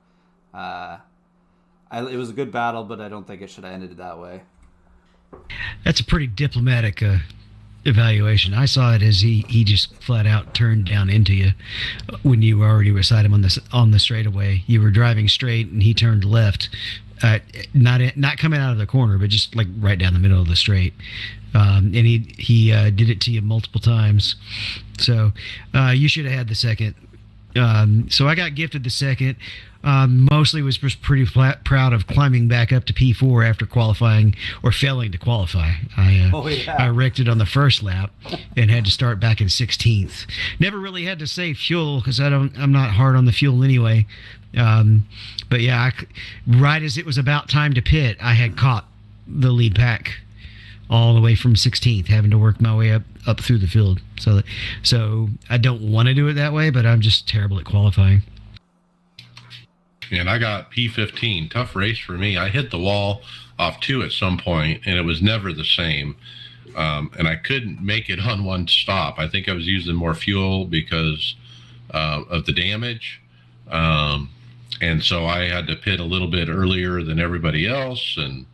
it was a good battle, but I don't think it should have ended that way. That's a pretty diplomatic evaluation. I saw it as he just flat out turned down into you when you were already beside him on the straightaway. You were driving straight, and he turned left. Not coming out of the corner, but just like right down the middle of the straight. And he did it to you multiple times. So you should have had the second. So I got gifted the second. Mostly was just pretty proud of climbing back up to P4 after qualifying or failing to qualify. I wrecked it on the first lap and had to start back in 16th. Never really had to save fuel because I'm not hard on the fuel anyway. But yeah, right as it was about time to pit, I had caught the lead pack all the way from 16th, having to work my way up through the field. So I don't want to do it that way, but I'm just terrible at qualifying. And I got P15. Tough race for me. I hit the wall off 2 at some point, and it was never the same. And I couldn't make it on one stop. I think I was using more fuel because of the damage. And so I had to pit a little bit earlier than everybody else. And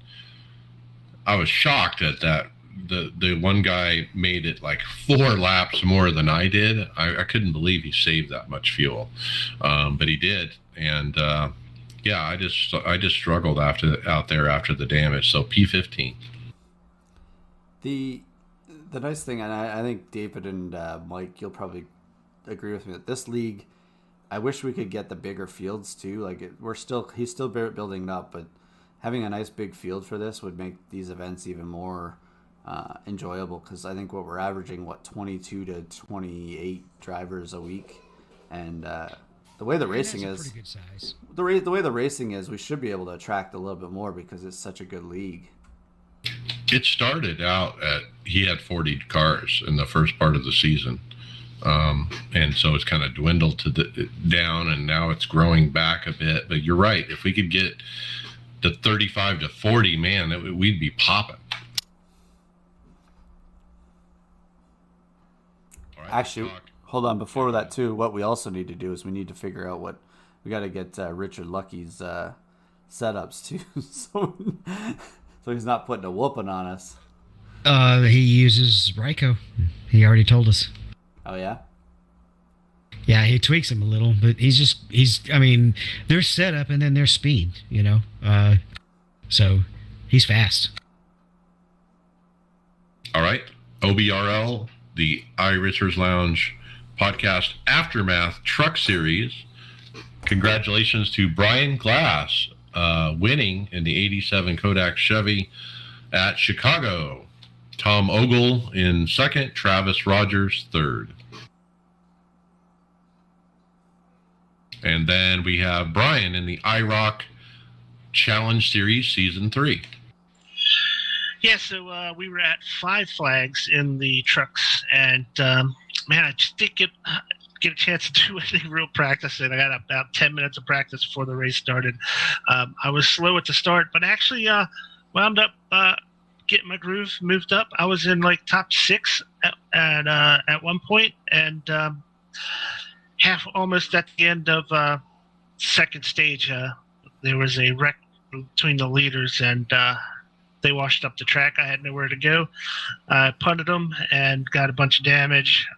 I was shocked at that the one guy made it like 4 laps more than I did. I couldn't believe he saved that much fuel, but he did. And yeah, I just struggled out there after the damage. So P15. The nice thing, and I think David and Mike, you'll probably agree with me that this league, I wish we could get the bigger fields too. Like he's still building it up, but having a nice big field for this would make these events even more enjoyable, because I think what we're averaging, 22 to 28 drivers a week, and the way the racing is, pretty good size. The way the racing is, we should be able to attract a little bit more because it's such a good league. It started out he had 40 cars in the first part of the season. And so it's kind of dwindled down, and now it's growing back a bit. But you're right. If we could get to 35 to 40, man, we'd be popping. All right, actually, hold on. Before that, too, what we also need to do is we need to figure out we got to get Richard Lucky's setups too, so he's not putting a whooping on us. He uses Ryko. He already told us. Oh yeah. Yeah, he tweaks him a little, but I mean, there's setup and then there's speed, so he's fast. All right. OBRL, the iRacers Lounge podcast Aftermath Truck Series. Congratulations to Brian Glass, winning in the 87 Kodak Chevy at Chicago. Tom Ogle in second, Travis Rogers third. And then we have Brian in the IROC Challenge Series Season 3. Yeah, so we were at 5 Flags in the trucks, and man, I just didn't get a chance to do any real practicing. I got about 10 minutes of practice before the race started. I was slow at the start, but actually wound up getting my groove moved up. I was in like top 6 at one point, and almost at the end of second stage, there was a wreck between the leaders, and they washed up the track. I had nowhere to go. I punted them and got a bunch of damage.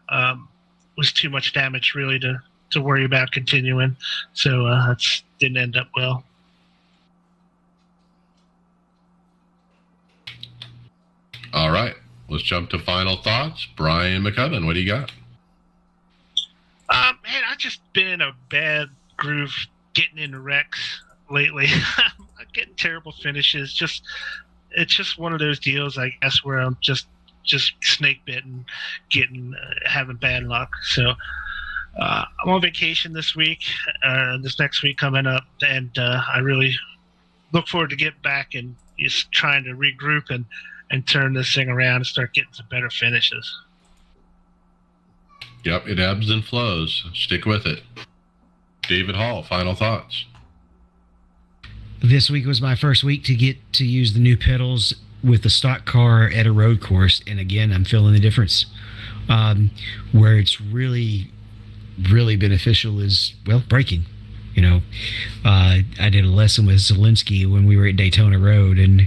Was too much damage really to worry about continuing, so that didn't end up well. All right, let's jump to final thoughts. Brian McCubbin, what do you got? Man, I've just been in a bad groove getting into wrecks lately. I'm getting terrible finishes. It's just one of those deals, I guess, where I'm just snake bitten, having bad luck. So I'm on vacation this week, this next week coming up, and I really look forward to get back and just trying to regroup and turn this thing around and start getting some better finishes. Yep, it ebbs and flows. Stick with it. David Hall, final thoughts. This week was my first week to get to use the new pedals with the stock car at a road course, and again, I'm feeling the difference. Where it's really, really beneficial is, well, braking. I did a lesson with Zielinski when we were at Daytona Road, and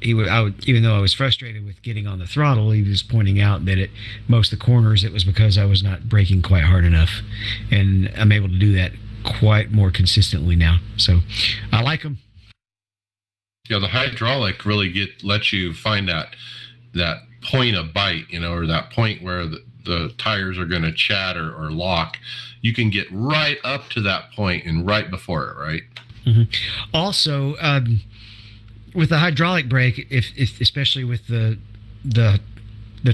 even though I was frustrated with getting on the throttle, he was pointing out that at most of the corners it was because I was not braking quite hard enough, and I'm able to do that quite more consistently now. So I like them. Yeah, the hydraulic really lets you find that point of bite, or that point where the tires are going to chatter or lock. You can get right up to that point and right before it, right? Mm-hmm. Also, with the hydraulic brake, if especially with the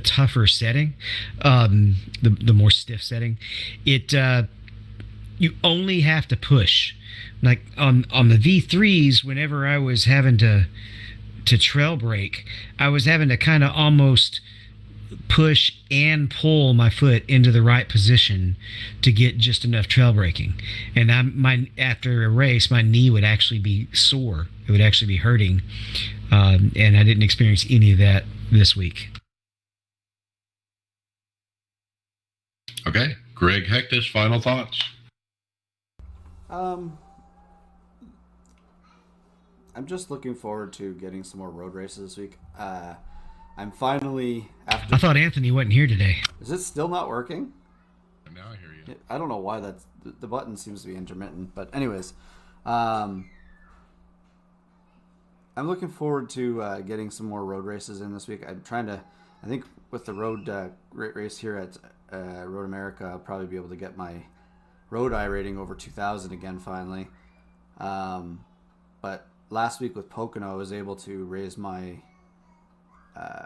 tougher setting, the more stiff setting, you only have to push. Like on the V3s, whenever I was having to trail brake, I was having to kind of almost push and pull my foot into the right position to get just enough trail braking. And after a race, my knee would actually be sore. It would actually be hurting. And I didn't experience any of that this week. Okay. Greg Hectus, final thoughts. I'm just looking forward to getting some more road races this week. I'm finally after. I thought Anthony wasn't here today. Is it still not working? Now I hear you. I don't know why that's the button seems to be intermittent, but anyways, I'm looking forward to getting some more road races in this week. I'm trying to. I think with the road race here at Road America, I'll probably be able to get my road iRating over 2,000 again finally. But last week with Pocono, I was able to raise my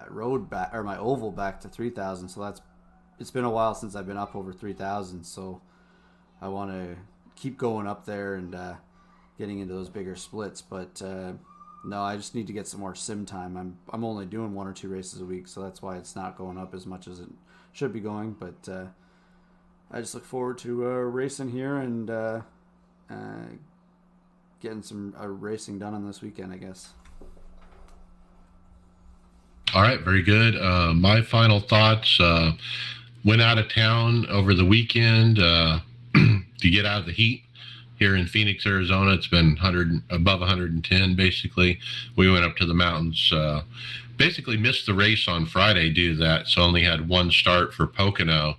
road back or my oval back to 3,000. So it's been a while since I've been up over 3,000. So I want to keep going up there and getting into those bigger splits. But no, I just need to get some more sim time. I'm only doing 1 or 2 races a week, so that's why it's not going up as much as it should be going. But I just look forward to racing here and getting some racing done on this weekend, I guess. All right, very good. My final thoughts, went out of town over the weekend to get out of the heat here in Phoenix, Arizona. It's been above 110, basically. We went up to the mountains, basically missed the race on Friday due to that, so only had one start for Pocono.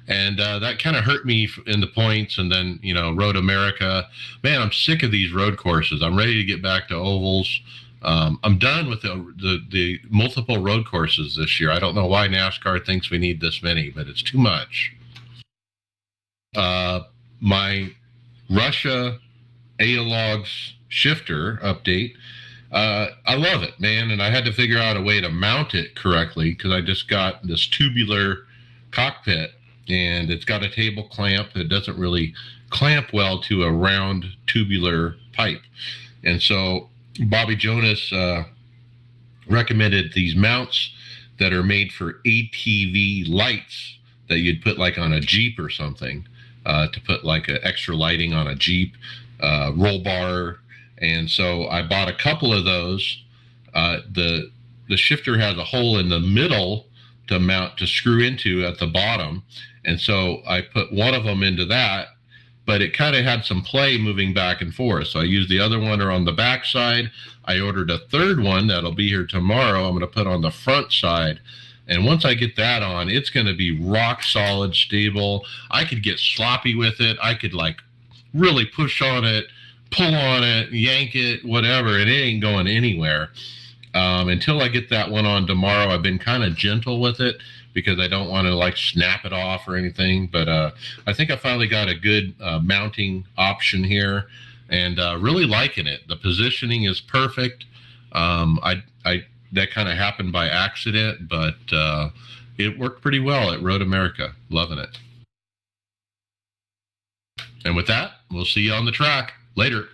And that kind of hurt me in the points. And then, Road America. Man, I'm sick of these road courses. I'm ready to get back to ovals. I'm done with the multiple road courses this year. I don't know why NASCAR thinks we need this many, but it's too much. My Russia Logs shifter update. I love it, man. And I had to figure out a way to mount it correctly because I just got this tubular cockpit. And it's got a table clamp that doesn't really clamp well to a round tubular pipe. And so Bobby Jonas recommended these mounts that are made for ATV lights that you'd put like on a Jeep or something, to put like an extra lighting on a Jeep, roll bar. And so I bought a couple of those. The shifter has a hole in the middle to screw into at the bottom. And so I put one of them into that, but it kind of had some play moving back and forth. So I used the other one on the back side. I ordered a third one that'll be here tomorrow. I'm going to put on the front side. And once I get that on, it's going to be rock solid, stable. I could get sloppy with it. I could like really push on it, pull on it, yank it, whatever, and it ain't going anywhere. Until I get that one on tomorrow, I've been kind of gentle with it because I don't want to like snap it off or anything. But I think I finally got a good mounting option here, and really liking it. The positioning is perfect. That kind of happened by accident, but it worked pretty well at Road America. Loving it. And with that, we'll see you on the track later.